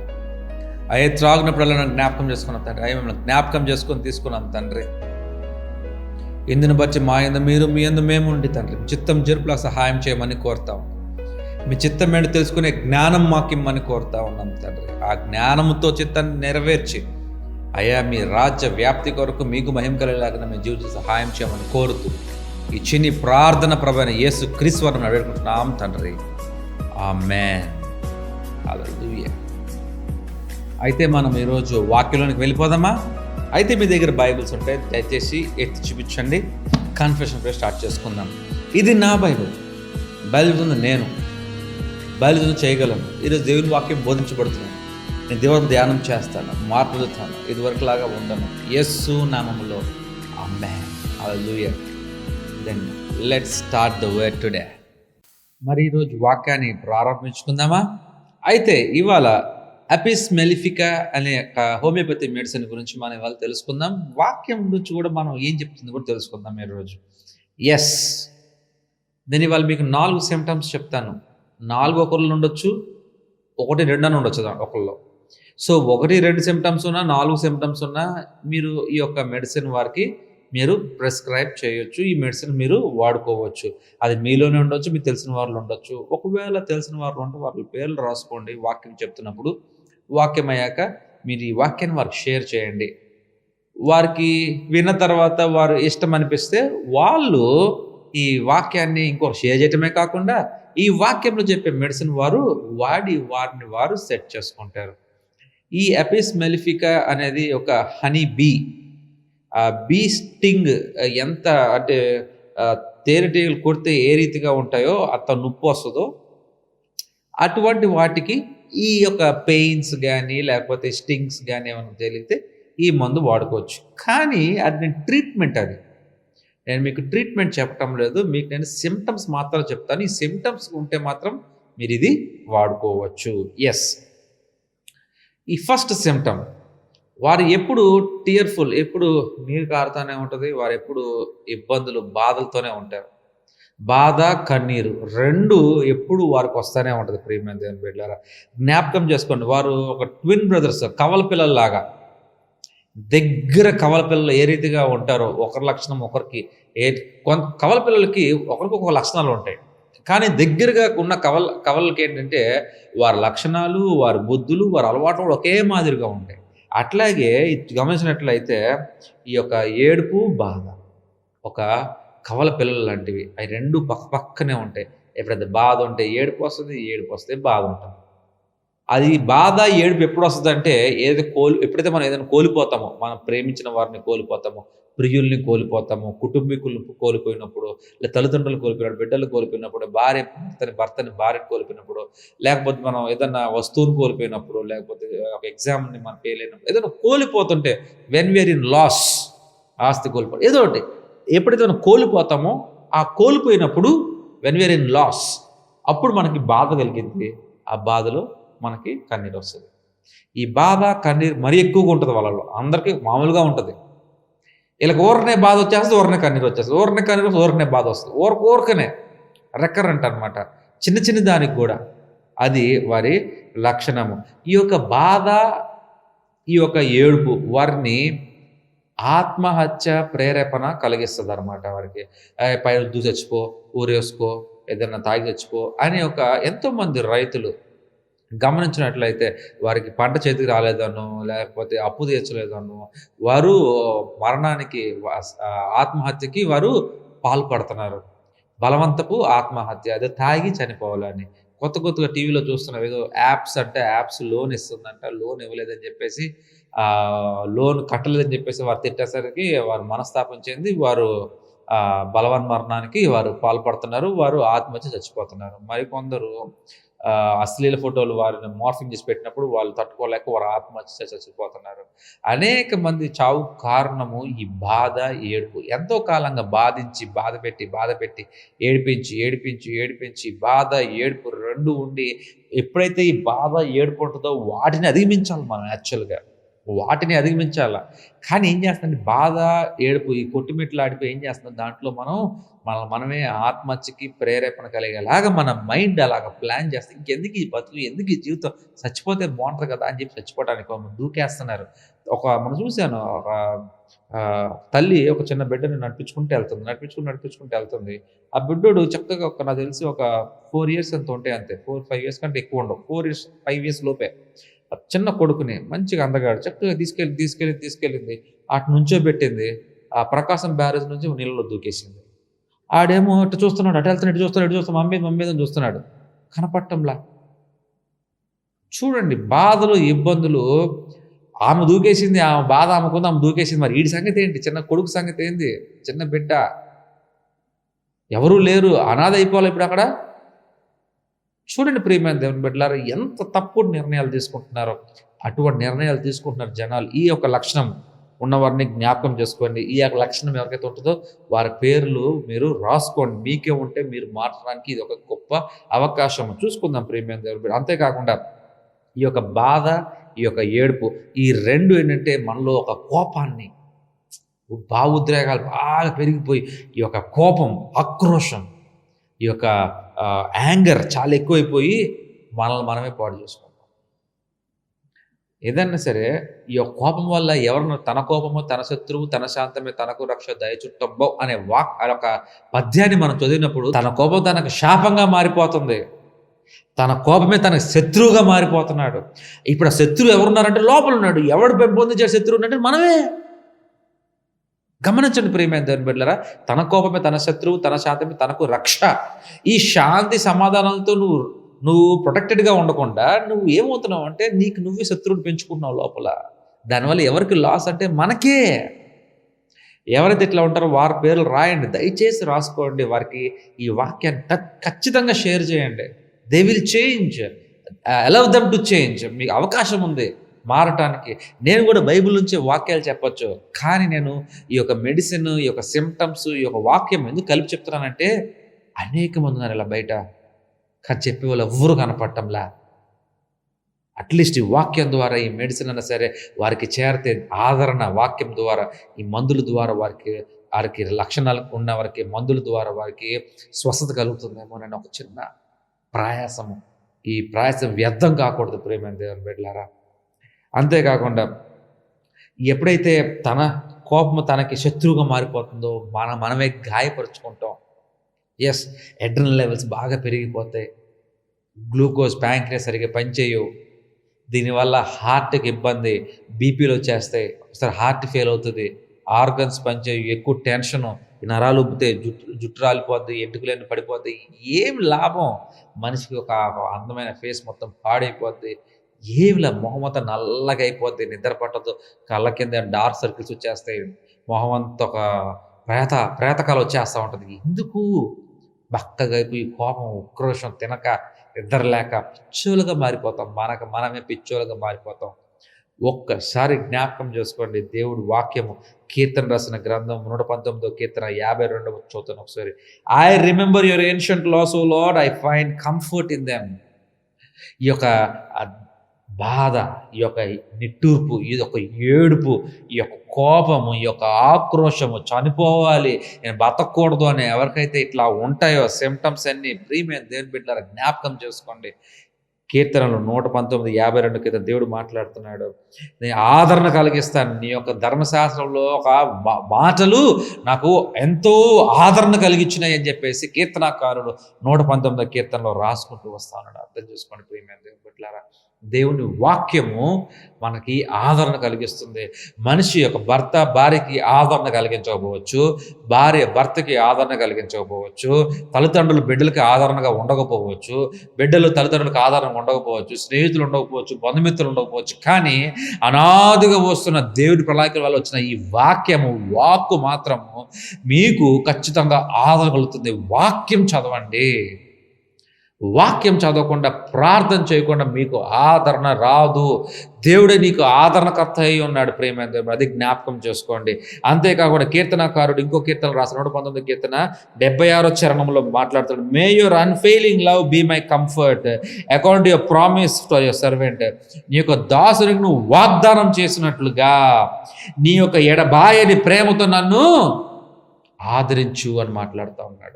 అయ్యే త్రాగినప్పుడల్లా నన్ను జ్ఞాపకం చేసుకున్నాం తండ్రి. అయ్యే మిమ్మల్ని జ్ఞాపకం చేసుకొని తీసుకున్నాం తండ్రి. ఇందుని బట్టి మా యందు మీరు, మీ యందు మేము ఉండి తండ్రి చిత్తం జరుపులా సహాయం చేయమని కోరుతాం. మీ చిత్తం ఏంటో తెలుసుకునే జ్ఞానం మాకు ఇమ్మని కోరుతా ఉన్నాం తండ్రి. ఆ జ్ఞానంతో చిత్తాన్ని నెరవేర్చి అయ్యా మీ రాజ్య వ్యాప్తి కొరకు మీకు మహిమ కలిగేలాగా మేము జీవిత సహాయం చేయమని కోరుతూ ఈ చిన్ని ప్రార్థన ప్రభువైన యేసు క్రీస్తు నామమున వేడుకుంటున్నాం తండ్రి. ఆమేన్. హల్లెలూయా. అయితే మనం ఈరోజు వాక్యంలోనికి వెళ్ళిపోదామా? అయితే మీ దగ్గర బైబిల్స్ ఉంటాయి, దయచేసి ఎత్తి చూపించండి. కన్ఫెషన్ ప్రే స్టార్ట్ చేసుకుందాం. ఇది నా బైబిల్. బైబిల్ ఉంది, నేను బైబిల్ చేయగలను. ఈరోజు దేవుని వాక్యం బోధించబడుతున్నాను. నేను దేవుని ధ్యానం చేస్తాను, మార్పు పొందుతాను, ఇదివరకు లాగా ఉండను. యేసు నామములో amen. Hallelujah. Then let's start the word today. మరి ఈరోజు వాక్యాన్ని ప్రారంభించుకుందామా? అయితే ఇవాళ అపిస్ మెలిఫికా అనే హోమియోపతి మెడిసిన్ గురించి మనం ఇవాళ తెలుసుకుందాం. వాక్యం గురించి కూడా మనం ఏం చెప్తుంది కూడా తెలుసుకుందాం ఈరోజు. ఎస్, నేను ఇవాళ మీకు 4 సిమ్టమ్స్ చెప్తాను. 4 ఒకళ్ళు ఉండొచ్చు, 1, 2 అని ఉండొచ్చు ఒకళ్ళు. సో 1, 2 సిమ్టమ్స్ ఉన్నా, 4 సిమ్టమ్స్ ఉన్నా మీరు ఈ యొక్క మెడిసిన్ వారికి మీరు ప్రిస్క్రైబ్ చేయొచ్చు. ఈ మెడిసిన్ మీరు వాడుకోవచ్చు. అది మీలోనే ఉండొచ్చు, మీకు తెలిసిన వాళ్ళు ఉండొచ్చు. ఒకవేళ తెలిసిన వాళ్ళు ఉంటే వాళ్ళ పేర్లు రాసుకోండి. వాక్యం చెప్తున్నప్పుడు వాక్యం అయ్యాక మీరు ఈ వాక్యాన్ని వారికి షేర్ చేయండి. వారికి విన్న తర్వాత వారు ఇష్టం అనిపిస్తే వాళ్ళు ఈ వాక్యాన్ని ఇంకొక షేర్ చేయటమే కాకుండా ఈ వాక్యంలో చెప్పే మెడిసిన్ వారు వారిని వారు సెట్ చేసుకుంటారు. ఈ ఎపిస్ మెలిఫికా అనేది ఒక హనీ బీ. ఆ బీ స్టింగ్ ఎంత అంటే తేనెటీగలు కొడితే ఏ రీతిగా ఉంటాయో అంత నొప్పి వస్తుందో అటువంటి వాటికి ఈ యొక్క పెయిన్స్ కానీ లేకపోతే స్టింగ్స్ కానీ ఏమైనా తెలిగితే ఈ మందు వాడుకోవచ్చు. కానీ అది నేను ట్రీట్మెంట్, నేను మీకు ట్రీట్మెంట్ చెప్పటం లేదు, మీకు నేను సిమ్టమ్స్ మాత్రం చెప్తాను. ఈ సిమ్టమ్స్ ఉంటే మాత్రం మీరు ఇది వాడుకోవచ్చు. ఎస్, ఈ ఫస్ట్ సిమ్టమ్, వారు ఎప్పుడు టీయర్ఫుల్, ఎప్పుడు నీరు కారుతూనే ఉంటుంది, వారు ఎప్పుడు ఇబ్బందులు బాధలతోనే ఉంటారు. బాధ కన్నీరు రెండు ఎప్పుడు వారికి వస్తూనే ఉంటుంది. ప్రియమైన దేవుని బిడ్డలారా, జ్ఞాపకం చేసుకోండి, వారు ఒక ట్విన్ బ్రదర్స్, కవల పిల్లల్లాగా. దగ్గర కవల పిల్లలు ఏ రీతిగా ఉంటారో ఒకరి లక్షణం ఒకరికి, కవల పిల్లలకి ఒకరికి ఒక లక్షణాలు ఉంటాయి. కానీ దగ్గరగా ఉన్న కవలకి ఏంటంటే వారి లక్షణాలు, వారి బుద్ధులు, వారి అలవాట్లు ఒకే మాదిరిగా ఉంటాయి. అట్లాగే గమనించినట్లయితే ఈ యొక్క ఏడుపు, బాధ ఒక కవల పిల్లలు లాంటివి. అవి రెండు పక్కనే ఉంటాయి. ఎప్పుడైతే బాధ ఉంటే ఏడుపు వస్తుంది, ఏడుపు వస్తే బాధ ఉంటుంది. అది బాధ ఏడుపు ఎప్పుడు వస్తుంది అంటే ఎప్పుడైతే మనం ఏదైనా కోల్పోతామో, మనం ప్రేమించిన వారిని కోల్పోతామో, ప్రియుల్ని కోల్పోతాము, కుటుంబీకులను కోల్పోయినప్పుడు, లేదా తల్లిదండ్రులు కోల్పోయినప్పుడు, బిడ్డలు కోల్పోయినప్పుడు, భర్తని భార్యను కోల్పోయినప్పుడు, లేకపోతే మనం ఏదన్నా వస్తువుని కోల్పోయినప్పుడు, లేకపోతే ఒక ఎగ్జామ్ని మనం ఫెయిల్ అయినప్పుడు, ఏదైనా కోల్పోతుంటే వెన్ వీఆర్ ఇన్ లాస్, ఆస్తి కోల్పోవడం ఏదో ఒకటి, ఎప్పుడైతే మనం కోల్పోతామో ఆ కోల్పోయినప్పుడు వెన్ వీఆర్ ఇన్ లాస్, అప్పుడు మనకి బాధ కలిగింది. ఆ బాధలో మనకి కన్నీరు వస్తుంది. ఈ బాధ కన్నీరు మరీ ఎక్కువగా ఉంటుంది వాళ్ళలో. అందరికీ మామూలుగా ఉంటుంది. వీళ్ళకి ఊరనే బాధ వచ్చేస్తుంది, ఊరనే కన్నీరు వచ్చేస్తుంది, ఊరనే కన్నీరు, ఊరనే బాధ వస్తుంది, ఊరకనే రెక్కరంట అనమాట. చిన్న దానికి కూడా అది వారి లక్షణము. ఈ యొక్క బాధ, ఈ యొక్క ఏడుపు వారిని ఆత్మహత్య ప్రేరేపణ కలిగిస్తుంది అనమాట. వారికి పైన చచ్చిపో, ఊరేసుకో, ఏదైనా తాగి చచ్చిపో అని ఒక ఎంతోమంది రైతులు గమనించినట్లయితే వారికి పంట చేతికి రాలేదనో, లేకపోతే అప్పు తీర్చలేదనో, వారు మరణానికి, ఆత్మహత్యకి వారు పాల్పడుతున్నారు. బలవంతపు ఆత్మహత్య, అదే తాగి చనిపోవాలని. కొత్తగా టీవీలో చూస్తున్నాం, ఏదో యాప్స్ లోన్ ఇస్తుందంట, లోన్ ఇవ్వలేదని చెప్పేసి, లోన్ కట్టలేదని చెప్పేసి వారు తిట్టేసరికి వారు మనస్తాపం చెంది వారు బలవన్మరణానికి వారు పాల్పడుతున్నారు, వారు ఆత్మహత్య చచ్చిపోతున్నారు. మరికొందరు అశ్లీల ఫోటోలు వారిని మార్ఫింగ్ చేసి పెట్టినప్పుడు వాళ్ళు తట్టుకోలేక వారు ఆత్మహత్య చచ్చిపోతున్నారు. అనేక మంది చావు కారణము ఈ బాధ, ఏడుపు. ఎంతో కాలంగా బాధపెట్టి ఏడిపించి బాధ, ఏడుపు రెండు ఉండి ఎప్పుడైతే ఈ బాధ, ఏడుపు ఉంటుందో వాటిని అధిగమించాలి మనం. యాక్చువల్గా వాటిని అధిగమించాల. కానీ ఏం చేస్తుంది, బాధ, ఏడుపు, ఈ కొట్టుమిట్లు ఆడిపోయి ఏం చేస్తుంది, దాంట్లో మనమే ఆత్మహత్యకి ప్రేరేపణ కలిగేలాగా మన మైండ్ అలాగ ప్లాన్ చేస్తే, ఇంకెందుకు ఈ బతుకు, ఎందుకు ఈ జీవితం, చచ్చిపోతే బాగుంటుంది కదా అని చెప్పి చచ్చిపోవడానికి దూకేస్తున్నారు. మనం చూశాను, ఒక తల్లి ఒక చిన్న బిడ్డని నడిపించుకుంటూ వెళ్తుంది. ఆ బిడ్డోడు చక్కగా నాకు తెలిసి ఒక 4 years ఎంత ఉంటాయి, అంతే 4-5 years కంటే ఎక్కువ ఉండవు, 4-5 years లోపే. చిన్న కొడుకుని మంచిగా అందగాడు చక్కగా తీసుకెళ్ళింది, అటు నుంచోబెట్టింది, ఆ ప్రకాశం బ్యారేజ్ నుంచి నీళ్ళలో దూకేసింది. ఆడేమో అటు చూస్తున్నాడు, అటు చూస్తున్నాడు, మమ్మీ అని చూస్తున్నాడు, కనపట్టంలా. చూడండి, బాధలు, ఇబ్బందులు. ఆమె దూకేసింది, ఆమె బాధ ఆమెకుంది, ఆమె దూకేసింది. మరి వీడి సంగతి ఏంటి, చిన్న కొడుకు సంగతి ఏంది, చిన్న బిడ్డ, ఎవరూ లేరు, అనాథ అయిపోవాలి ఇప్పుడు అక్కడ. చూడండి ప్రియమైన దేవుని బిడ్డలారా, ఎంత తప్పుడు నిర్ణయాలు తీసుకుంటున్నారో. అటువంటి నిర్ణయాలు తీసుకుంటున్నారు జనాలు. ఈ యొక్క లక్షణం ఉన్నవారిని జ్ఞాపకం చేసుకోండి. ఈ యొక్క లక్షణం ఎవరికైతే ఉంటుందో వారి పేర్లు మీరు రాసుకోండి. మీకే ఉంటే మీరు మార్చడానికి ఇది ఒక గొప్ప అవకాశం. చూసుకుందాం ప్రియమైన దేవుని బిడ్డ. అంతేకాకుండా ఈ యొక్క బాధ, ఈ యొక్క ఏడుపు, ఈ రెండు ఏంటంటే మనలో ఒక కోపాన్ని, భావోద్రేకాలు బాగా పెరిగిపోయి ఈ యొక్క కోపం, ఆక్రోషం, ఈ యొక్క యాంగర్ చాలా ఎక్కువైపోయి మనల్ని మనమే పాడు చేసుకుంటాం. ఏదన్నా సరే ఈ యొక్క కోపం వల్ల ఎవరినో, తన కోపము తన శత్రువు, తన శాంతమే తనకు రక్ష దయచుట్టంబో అనే ఒక పద్యాన్ని మనం చదివినప్పుడు తన కోపం తనకు శాపంగా మారిపోతుంది, తన కోపమే తనకు శత్రువుగా మారిపోతున్నాడు. ఇప్పుడు ఆ శత్రువు ఎవరున్నారంటే లోపల ఉన్నాడు. ఎవడు పెంపొందించే శత్రువు అంటే మనమే. గమనించండి ప్రియమైన దేవుని బిడ్డలారా, తన కోపమే తన శత్రువు, తన శాంతమే తనకు రక్ష. ఈ శాంతి సమాధానాలతో నువ్వు ప్రొటెక్టెడ్గా ఉండకుండా నువ్వు ఏమవుతున్నావు అంటే నీకు నువ్వే శత్రువుని పెంచుకుంటున్నావు లోపల. దానివల్ల ఎవరికి లాస్ అంటే మనకే. ఎవరైతే ఇట్లా ఉంటారో వారి పేర్లు రాయండి, దయచేసి రాసుకోండి. వారికి ఈ వాక్యాన్ని ఖచ్చితంగా షేర్ చేయండి. They will change, allow them to change. మీకు అవకాశం ఉంది మారటానికి. నేను కూడా బైబిల్ నుంచి వాక్యాలు చెప్పొచ్చు, కానీ నేను ఈ యొక్క మెడిసిన్, ఈ యొక్క సిమ్టమ్స్, ఈ యొక్క వాక్యం ఎందుకు కలిపి చెప్తున్నానంటే అనేక మంది ఉన్నారు ఇలా బయట, కానీ చెప్పేవాళ్ళు ఎవ్వరూ కనపడటంలా. అట్లీస్ట్ ఈ వాక్యం ద్వారా, ఈ మెడిసిన్ అన్నా సరే వారికి చేరితే ఆదరణ, వాక్యం ద్వారా, ఈ మందుల ద్వారా వారికి లక్షణాలు ఉన్న వారికి మందుల ద్వారా వారికి స్వస్థత కలుగుతుందేమో అని ఒక చిన్న ప్రయాసము. ఈ ప్రయాసం వ్యర్థం కాకూడదు ప్రియమైన దేవుని బిడ్డలారా. అంతేకాకుండా ఎప్పుడైతే తన కోపము తనకి శత్రువుగా మారిపోతుందో మనమే గాయపరుచుకుంటాం. ఎస్, అడ్రినల్ లెవెల్స్ బాగా పెరిగిపోతాయి, గ్లూకోజ్ ప్యాంక్రియాస్ సరిగ్గా పనిచేయవు, దీనివల్ల హార్ట్కి ఇబ్బంది, బీపీలు వచ్చేస్తాయి, ఒకసారి హార్ట్ ఫెయిల్ అవుతుంది, ఆర్గన్స్ పనిచేయవు, ఎక్కువ టెన్షను, నరాలు ఉబ్బుతాయి, జుట్టు రాలిపోద్ది, ఎంటుకలన్నీ పడిపోతాయి. ఏం లాభం? మనిషికి ఒక అందమైన ఫేస్ మొత్తం పాడైపోద్ది. ఏమిలా మొహం అంతా నల్లగా అయిపోద్ది, నిద్ర పట్టదు, కళ్ళ కింద డార్క్ సర్కిల్స్ వచ్చేస్తాయి, మొహం అంతా ఒక ప్రేతకాలు వచ్చేస్తూ ఉంటుంది. ఎందుకు? బక్కగా అయిపోయి కోపం, ఉక్రోషం, తినక నిద్ర లేక పిచ్చోలుగా మారిపోతాం. మనమే పిచ్చోలుగా మారిపోతాం. ఒక్కసారి జ్ఞాపకం చేసుకోండి. దేవుడు వాక్యము కీర్తన రాసిన గ్రంథం 119వ కీర్తన 52వ చదువుతాను ఒకసారి. I remember your ancient laws O Lord, I find comfort in them. ఈ యొక్క బాధ, ఈ యొక్క నిట్టూర్పు, ఈ యొక్క ఏడుపు, ఈ యొక్క కోపము, ఈ యొక్క ఆక్రోషము, చనిపోవాలి, నేను బతకూడదు అని ఎవరికైతే ఇట్లా ఉంటాయో సిమ్టమ్స్ అన్నీ, ప్రియమైన దేవుని బిడ్డలారా జ్ఞాపకం చేసుకోండి. కీర్తనలు 119:52 కింద దేవుడు మాట్లాడుతున్నాడు, నేను ఆదరణ కలిగిస్తాను. నీ యొక్క ధర్మశాస్త్రంలో ఒక మాటలు నాకు ఎంతో ఆదరణ కలిగించినాయి అని చెప్పేసి కీర్తనాకారుడు 119వ కీర్తనలో రాసుకుంటూ వస్తా ఉన్నాడు. అర్థం చేసుకోండి ప్రియమైన దేవుని బిడ్డలారా, దేవుని వాక్యము మనకి ఆదరణ కలిగిస్తుంది. మనిషి యొక్క భర్త భార్యకి ఆదరణ కలిగించకపోవచ్చు, భార్య భర్తకి ఆదరణ కలిగించకపోవచ్చు, తల్లిదండ్రులు బిడ్డలకి ఆదరణగా ఉండకపోవచ్చు, బిడ్డలు తల్లిదండ్రులకు ఆదరణ ఉండకపోవచ్చు, స్నేహితులు ఉండకపోవచ్చు, బంధుమిత్రులు ఉండకపోవచ్చు, కానీ అనాదిగా వస్తున్న దేవుడి ప్రణాళికల వల్ల వచ్చిన ఈ వాక్కు మాత్రము మీకు ఖచ్చితంగా ఆదరణ కలుగుతుంది. వాక్యం చదవండి. వాక్యం చదవకుండా, ప్రార్థన చేయకుండా మీకు ఆదరణ రాదు. దేవుడే నీకు ఆదరణకర్త అయి ఉన్నాడు ప్రియమైన దేవుడు, అది జ్ఞాపకం చేసుకోండి. అంతేకాకుండా కీర్తనకారుడు ఇంకో కీర్తన రాసిన 119వ కీర్తన 76వ చరణంలో మాట్లాడుతాడు, may your unfailing love be my comfort according to your promise to your servant. నీ యొక్క దాసునికి నువ్వు వాగ్దానం చేసినట్లుగా నీ యొక్క ఎడబాయని ప్రేమతో నన్ను ఆదరించు అని మాట్లాడుతూ ఉన్నాడు.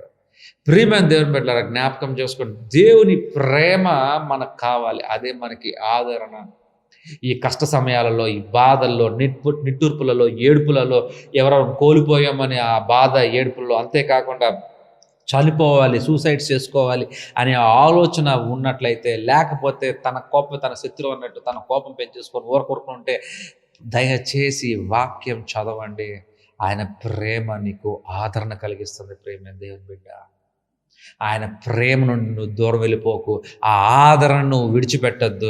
ప్రియమైన దేవుని బిడ్డలారా జ్ఞాపకం చేసుకోండి, దేవుని ప్రేమ మనకు కావాలి, అదే మనకి ఆదరణ. ఈ కష్ట సమయాలలో, ఈ బాధల్లో, నిట్టూర్పులలో, ఏడుపులలో, ఎవరో కోల్పోయామని ఆ బాధ ఏడుపుల్లో, అంతేకాకుండా చనిపోవాలి, సూసైడ్ చేసుకోవాలి అనే ఆలోచన ఉన్నట్లయితే, లేకపోతే తన కోపం తన శత్రువు అన్నట్టు తన కోపం పెంచేసుకొని ఊరకుంటే, దయచేసి వాక్యం చదవండి. ఆయన ప్రేమ నీకు ఆదరణ కలిగిస్తుంది ప్రియమైన దేవుని బిడ్డ. ఆయన ప్రేమ నుండి నువ్వు దూరం వెళ్ళిపోకు, ఆ ఆదరణను నువ్వు విడిచిపెట్టద్దు.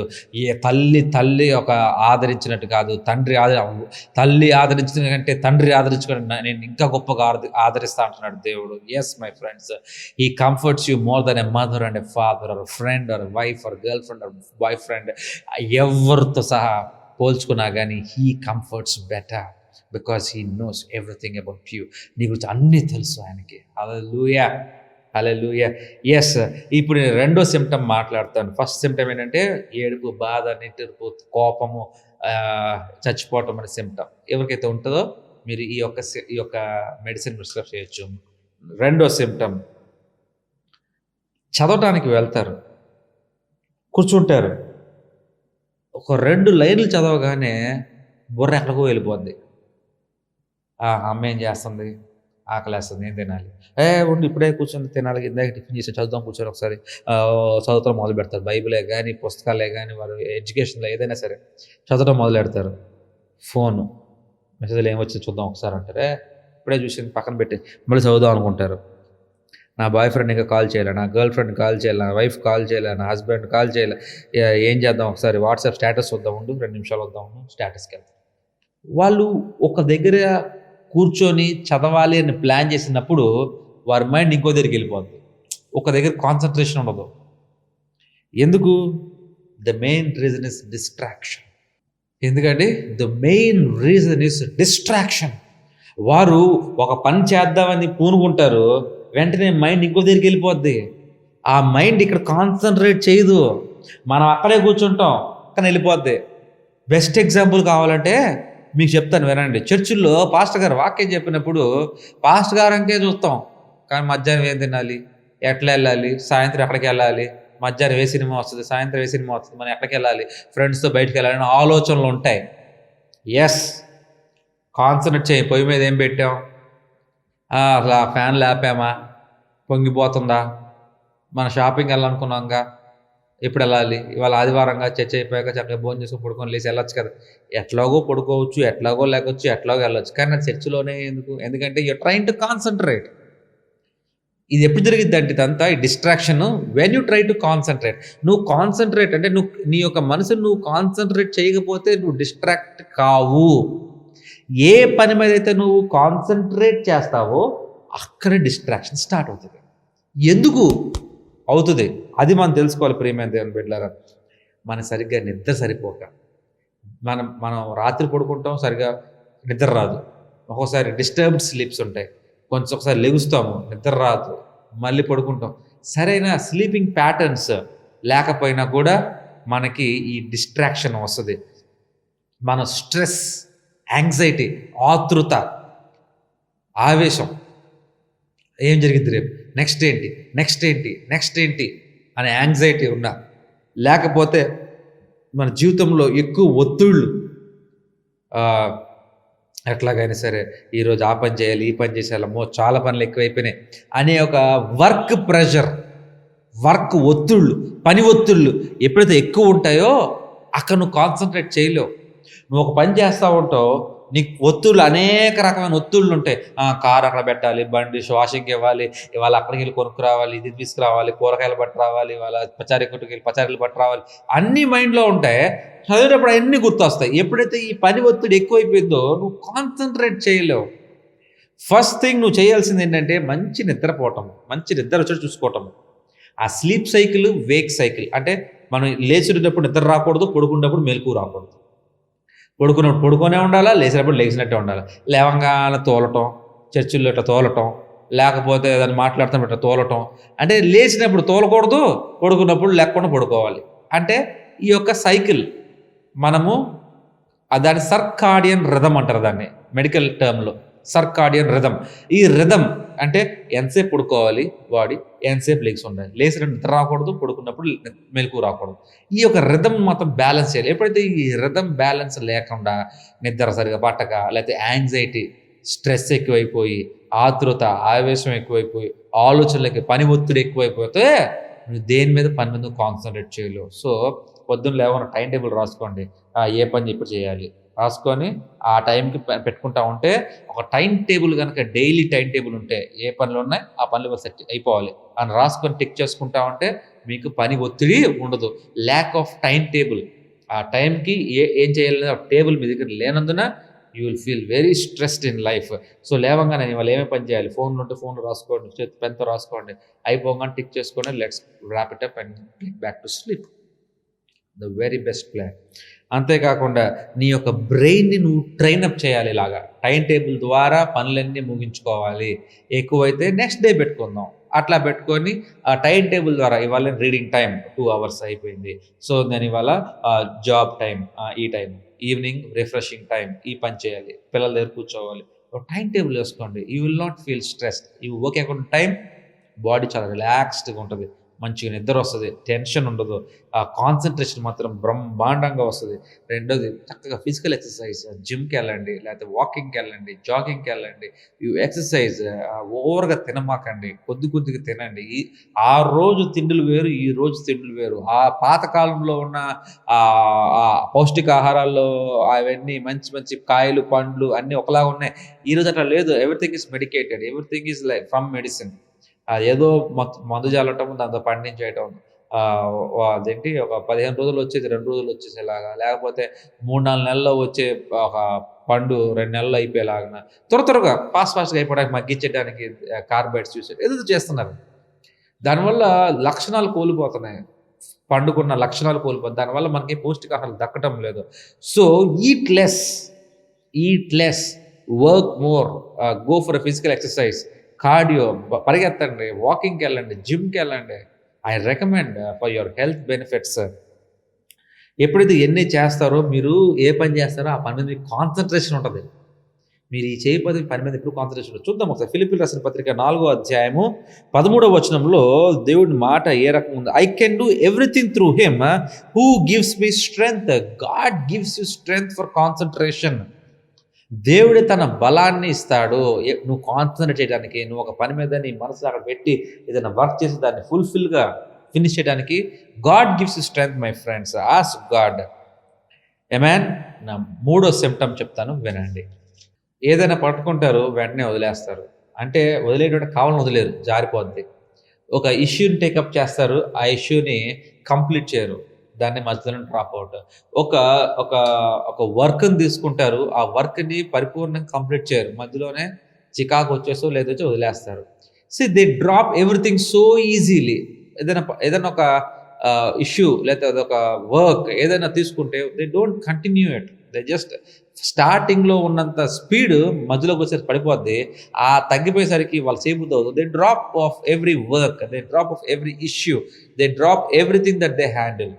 తల్లి ఒక ఆదరించినట్టు కాదు, తల్లి ఆదరించిన కంటే తండ్రి ఆదరించుకొని నేను ఇంకా గొప్పగా ఆదరిస్తా అంటున్నాడు దేవుడు. Yes my friends, he comforts you more than a mother and a father or friend or wife or girlfriend or boyfriend. ఎవరితో సహా పోల్చుకున్నా కానీ he comforts better because he knows everything about you. నీ గురించి అన్నీ తెలుసు ఆయనకి. హల్లెలూయా, హల్లెలూయా. Yes, ఇప్పుడు నేను రెండో సిమ్టమ్ మాట్లాడతాను. ఫస్ట్ సిమ్టమ్ ఏంటంటే ఏడుపు, బాధ, నిట్టూర్పు, కోపము, చచ్చిపోవటం అనే సిమ్టమ్. ఎవరికైతే ఉంటుందో మీరు ఈ యొక్క మెడిసిన్ ప్రిస్క్రైబ్ చేయొచ్చు. రెండో సిమ్టమ్, చదవటానికి వెళ్తారు, కూర్చుంటారు, ఒక 2 లైన్లు చదవగానే బుర్ర ఎక్కడికో వెళ్ళిపోద్ది. అమ్మ ఏం చేస్తుంది, ఆకలేస్తుంది, ఏం తినాలి, ఉండి ఇప్పుడే కూర్చొని తినాలి, ఇందాక టిఫిన్ చేసి చదువుతాం కూర్చొని ఒకసారి చదవటం మొదలు పెడతారు. బైబిలే కానీ, పుస్తకాలే కానీ, వారు ఎడ్యుకేషన్లో ఏదైనా సరే చదవటం మొదలు పెడతారు. ఫోను మెసేజ్లు ఏమొచ్చి చూద్దాం ఒకసారి అంటారే, ఇప్పుడే చూసింది పక్కన పెట్టి మళ్ళీ చదువుదాం అనుకుంటారు. నా బాయ్ ఫ్రెండ్ ఇంకా కాల్ చేయాలి, నా గర్ల్ ఫ్రెండ్ కాల్ చేయాలి, నా వైఫ్ కాల్ చేయాలి, నా హస్బెండ్ కాల్ చేయాలి. ఏం చేద్దాం, ఒకసారి వాట్సాప్ స్టేటస్ వద్దాం ఉండు, 2 నిమిషాలు వద్దాం ఉండు, స్టేటస్కి వెళ్తాం. వాళ్ళు ఒక దగ్గర కూర్చొని చదవాలి అని ప్లాన్ చేసినప్పుడు వారి మైండ్ ఇంకో దగ్గరికి వెళ్ళిపోద్ది. ఒక దగ్గర కాన్సన్ట్రేషన్ ఉండదు. ఎందుకు? The main reason is distraction. ఎందుకంటే the main reason is distraction. వారు ఒక పని చేద్దామని పూనుకుంటారు, వెంటనే మైండ్ ఇంకో దగ్గరికి వెళ్ళిపోద్ది. ఆ మైండ్ ఇక్కడ కాన్సన్ట్రేట్ చేయదు. మనం అక్కడే కూర్చుంటాం, అక్కడ వెళ్ళిపోద్ది. బెస్ట్ ఎగ్జాంపుల్ కావాలంటే మీకు చెప్తాను వినండి. చర్చిల్లో పాస్టర్ గారు వాక్యం చెప్పినప్పుడు పాస్టర్ గారు అంకే చూస్తాం, కానీ మధ్యాహ్నం ఏం తినాలి, ఎట్లా వెళ్ళాలి, సాయంత్రం ఎక్కడికి వెళ్ళాలి, మధ్యాహ్నం ఏ సినిమా వస్తుంది, సాయంత్రం ఏ సినిమా వస్తుంది, మనం ఎక్కడికి వెళ్ళాలి, ఫ్రెండ్స్తో బయటకు వెళ్ళాలని ఆలోచనలు ఉంటాయి. ఎస్, కాన్సన్ట్రేట్ చేయి. పొయ్యి మీద ఏం పెట్టాం, అసలు ఆ ఫ్యాన్ లేపామా, పొంగిపోతుందా, మన షాపింగ్ వెళ్ళాలనుకున్నాంగా, ఎప్పుడు వెళ్ళాలి, ఇవాళ ఆదివారంగా చర్చ అయిపోయాక చక్కగా భోజనం చేసుకుని పడుకొని లేచి వెళ్ళొచ్చు కదా. ఎట్లాగో పడుకోవచ్చు, ఎట్లాగో లేకొచ్చు, ఎట్లాగో వెళ్ళొచ్చు, కానీ నా చర్చిలోనే ఎందుకు? ఎందుకంటే యూర్ ట్రైన్ టు కాన్సన్ట్రేట్. ఇది ఎప్పుడు జరిగిద్ది అంటే ఇదంతా ఈ distraction when you try to concentrate. నువ్వు కాన్సన్ట్రేట్ అంటే నువ్వు నీ యొక్క మనసును నువ్వు కాన్సన్ట్రేట్ చేయకపోతే నువ్వు డిస్ట్రాక్ట్ కావు. ఏ పని మీద అయితే నువ్వు కాన్సన్ట్రేట్ చేస్తావో అక్కడే డిస్ట్రాక్షన్ స్టార్ట్ అవుతుంది. ఎందుకు అవుతుంది అది మనం తెలుసుకోవాలి. ప్రియమైన దేవుని బిడ్డలారా, మన సరిగ్గా నిద్ర సరిపోక మనం రాత్రి పడుకుంటాం, సరిగ్గా నిద్ర రాదు. ఒక్కోసారి డిస్టర్బ్డ్ స్లీప్స్ ఉంటాయి, కొంచెం ఒకసారి లెగుస్తాము, నిద్ర రాదు, మళ్ళీ పడుకుంటాం. సరైన స్లీపింగ్ ప్యాటర్న్స్ లేకపోయినా కూడా మనకి ఈ డిస్ట్రాక్షన్ వస్తుంది. మన స్ట్రెస్, యాంగ్జైటీ, ఆతృత, ఆవేశం, ఏం జరిగింది రేపు, నెక్స్ట్ ఏంటి నెక్స్ట్ ఏంటి నెక్స్ట్ ఏంటి అనే యాంగ్జైటీ ఉన్నా, లేకపోతే మన జీవితంలో ఎక్కువ ఒత్తిళ్ళు, ఎట్లాగైనా సరే ఈరోజు ఆ పని చేయాలి, ఈ పని చేసేయాలి, చాలా పనులు ఎక్కువైపోయినాయి అనే ఒక వర్క్ ప్రెషర్, వర్క్ ఒత్తిళ్ళు, పని ఒత్తిళ్ళు ఎప్పుడైతే ఎక్కువ ఉంటాయో అక్కడ నువ్వు కాన్సన్ట్రేట్ చేయలేవు. నువ్వు ఒక పని చేస్తూ ఉంటావు, నీకు ఒత్తిళ్ళు, అనేక రకమైన ఒత్తిళ్ళు ఉంటాయి. కారు అక్కడ పెట్టాలి, బండి వాషింగ్కి ఇవ్వాలి, ఇవాళ అక్కడికి వెళ్ళి కొనుక్కు రావాలి, ఇది తీసుకురావాలి, కూరగాయలు పట్టు రావాలి, ఇవాళ పచారీ కొట్టుకు వెళ్ళి పచారీలు పట్టు రావాలి, అన్నీ మైండ్లో ఉంటాయి. చదివేటప్పుడు అన్నీ గుర్తొస్తాయి. ఎప్పుడైతే ఈ పని ఒత్తిడి ఎక్కువైపోయిందో నువ్వు కాన్సన్ట్రేట్ చేయలేవు. ఫస్ట్ థింగ్ నువ్వు చేయాల్సింది ఏంటంటే మంచి నిద్రపోవటం, మంచి నిద్ర వచ్చి చూసుకోవటం. ఆ స్లీప్ సైకిల్, వేక్ సైకిల్ అంటే మనం లేచేటప్పుడు నిద్ర రాకూడదు, పడుకునేటప్పుడు మెలకువ రాకూడదు. పడుకున్నప్పుడు పడుకొనే ఉండాలా, లేచినప్పుడు లేచినట్టే ఉండాలి. లేవంగానే తోలటం, చర్చిల్లో ఇట్లా తోలటం, లేకపోతే దాన్ని మాట్లాడుతున్నప్పుడు ఇట్లా తోలటం, అంటే లేచినప్పుడు తోలకూడదు, పడుకున్నప్పుడు లేకుండా పడుకోవాలి. అంటే ఈ యొక్క సైకిల్ మనము దాని సర్కాడియన్ రిథమ్ అంటారు, దాన్ని మెడికల్ టర్మ్లో సర్కాడియన్ రిథమ్. ఈ రిథమ్ అంటే ఎంతసేపు పడుకోవాలి బాడీ, ఎంతసేపు లెగ్స్ ఉండాలి, లేచిన నిద్ర రాకూడదు, పడుకున్నప్పుడు మెలకు రాకూడదు. ఈ యొక్క రిథమ్ మొత్తం బ్యాలెన్స్ చేయాలి. ఎప్పుడైతే ఈ రిథమ్ బ్యాలెన్స్ లేకుండా నిద్ర సరిగా పట్టక, లేకపోతే యాంగ్జైటీ, స్ట్రెస్ ఎక్కువైపోయి, ఆతృత, ఆవేశం ఎక్కువైపోయి, ఆలోచనలకి పని ఒత్తిడి ఎక్కువైపోతే నువ్వు దేని మీద పని మీద కాన్సన్ట్రేట్ చేయలేవు. సో పొద్దున్న లేవన్న టైం టేబుల్ రాసుకోండి, ఏ పని ఇప్పుడు చేయాలి రాసుకొని ఆ టైంకి పెట్టుకుంటా ఉంటే, ఒక టైం టేబుల్ కనుక డైలీ టైం టేబుల్ ఉంటే ఏ పనులు ఉన్నాయి ఆ పనులు సెట్ అయిపోవాలి అని రాసుకొని టిక్ చేసుకుంటా ఉంటే మీకు పని ఒత్తిడి ఉండదు. ల్యాక్ ఆఫ్ టైం టేబుల్, ఆ టైంకి ఏం చేయాలి ఆ టేబుల్ మీ దగ్గర లేనందున you will feel very stressed in life. So లేవంగానే ఇవాళ ఏమేమి పని చేయాలి, ఫోన్లు ఉంటే ఫోన్లు రాసుకోండి, పెన్తో రాసుకోండి, అయిపోగానే టిక్ చేసుకోండి, let's wrap it up and get back to sleep. The very best plan. అంతేకాకుండా నీ యొక్క బ్రెయిన్ని నువ్వు ట్రైనప్ చేయాలి. ఇలాగా టైం టేబుల్ ద్వారా పనులన్నీ ముగించుకోవాలి. ఎక్కువైతే నెక్స్ట్ డే పెట్టుకుందాం, అట్లా పెట్టుకొని ఆ టైం టేబుల్ ద్వారా ఇవాళ రీడింగ్ టైం 2 hours అయిపోయింది, సో నేను ఇవాళ జాబ్ టైం ఈ టైం, ఈవినింగ్ రిఫ్రెషింగ్ టైం ఈ పని చేయాలి, పిల్లల దగ్గర కూర్చోవాలి. టైం టేబుల్ వేసుకోండి. You will not feel stressed. You work account time, body చాలా రిలాక్స్డ్గా ఉంటుంది, మంచిగా నిద్ర వస్తుంది, టెన్షన్ ఉండదు, ఆ కాన్సన్ట్రేషన్ మాత్రం బ్రహ్మాండంగా వస్తుంది. రెండోది చక్కగా ఫిజికల్ ఎక్సర్సైజ్, జిమ్కి వెళ్ళండి, లేకపోతే వాకింగ్కి వెళ్ళండి, జాగింగ్కి వెళ్ళండి. ఎక్సర్సైజ్ ఓవర్గా తినమాకండి, కొద్ది కొద్దిగా తినండి. ఆ రోజు తిండులు వేరు, ఈ రోజు తిండులు వేరు. ఆ పాతకాలంలో ఉన్న ఆ పౌష్టికాహారాల్లో అవన్నీ మంచి మంచి కాయలు, పండ్లు అన్నీ ఒకలాగా ఉన్నాయి. ఈరోజు అట్లా లేదు. Everything is medicated, everything is like from medicine. ఏదో మందు చల్లటం, దాంతో పండించేయటం. అదేంటి ఒక 15 రోజులు వచ్చేది 2 రోజులు వచ్చేసేలాగా, లేకపోతే 3, 4 నెలల్లో వచ్చే ఒక పండు 2 నెలల్లో అయిపోయేలాగా, త్వరగా ఫాస్ట్‌గా అయిపోవడానికి మగ్గించడానికి కార్బైడ్స్ యూజ్ చేయడం ఏదేదో చేస్తున్నారు. దానివల్ల లక్షణాలు కోల్పోతున్నాయి. పండుకున్న లక్షణాలు కోల్పోతున్నాయి. దానివల్ల మనకి పౌష్టికాహారాలు దక్కటం లేదు. So eat less, work more, go for physical exercise, cardio, పరిగెత్తండి, వాకింగ్‌కి వెళ్ళండి, జిమ్‌కి వెళ్ళండి. I recommend for your health benefits. ఎప్పుడైతే ఇయన్నీ చేస్తారో, మీరు ఏ పని చేస్తారో ఆ పని మీద మీకు కాన్సంట్రేషన్ ఉంటది. మీరు ఈ చేయకపోతే పని మీద ఎప్పుడు కాన్సంట్రేషన్ ఉండదు. చూద్దాం ఒకసారి ఫిలిప్పీయులకు రాసిన పత్రిక 4వ అధ్యాయము 13వ వచనంలో దేవుడి మాట ఏ రకంగా ఉంది. I can do everything through him who gives me strength. God gives you strength for concentration. దేవుడే తన బలాన్ని ఇస్తాడు నువ్వు కాన్సన్ట్రేట్ చేయడానికి. నువ్వు ఒక పని మీద నీ మనసు అక్కడ పెట్టి ఏదైనా వర్క్ చేసి దాన్ని ఫుల్ఫిల్గా ఫినిష్ చేయడానికి God gives you strength my friends. Ask God. Amen. నా 3వ సిమ్టమ్ చెప్తాను, వినండి. ఏదైనా పట్టుకుంటారు, వెంటనే వదిలేస్తారు. అంటే వదిలేటువంటి కావాలని వదిలేరు, జారిపోద్ది. ఒక ఇష్యూని టేకప్ చేస్తారు, ఆ ఇష్యూని కంప్లీట్ చేయరు, దాన్ని మధ్యలో డ్రాప్ అవుట్. ఒక ఒక ఒక వర్క్ని తీసుకుంటారు, ఆ వర్క్ని పరిపూర్ణంగా కంప్లీట్ చేయరు, మధ్యలోనే చికాకు వచ్చేసో లేదొచ్చో వదిలేస్తారు. They drop everything so easily. ఏదైనా ఒక ఇష్యూ లేకపోతే ఒక వర్క్ ఏదైనా తీసుకుంటే they don't continue it. They just స్టార్టింగ్లో ఉన్నంత స్పీడ్ మధ్యలోకి వచ్చేసి పడిపోద్ది. ఆ తగ్గిపోయేసరికి వాళ్ళు చేయబుద్ధి అవుతుంది. They drop off every work, they drop off every issue, they drop everything that they handle.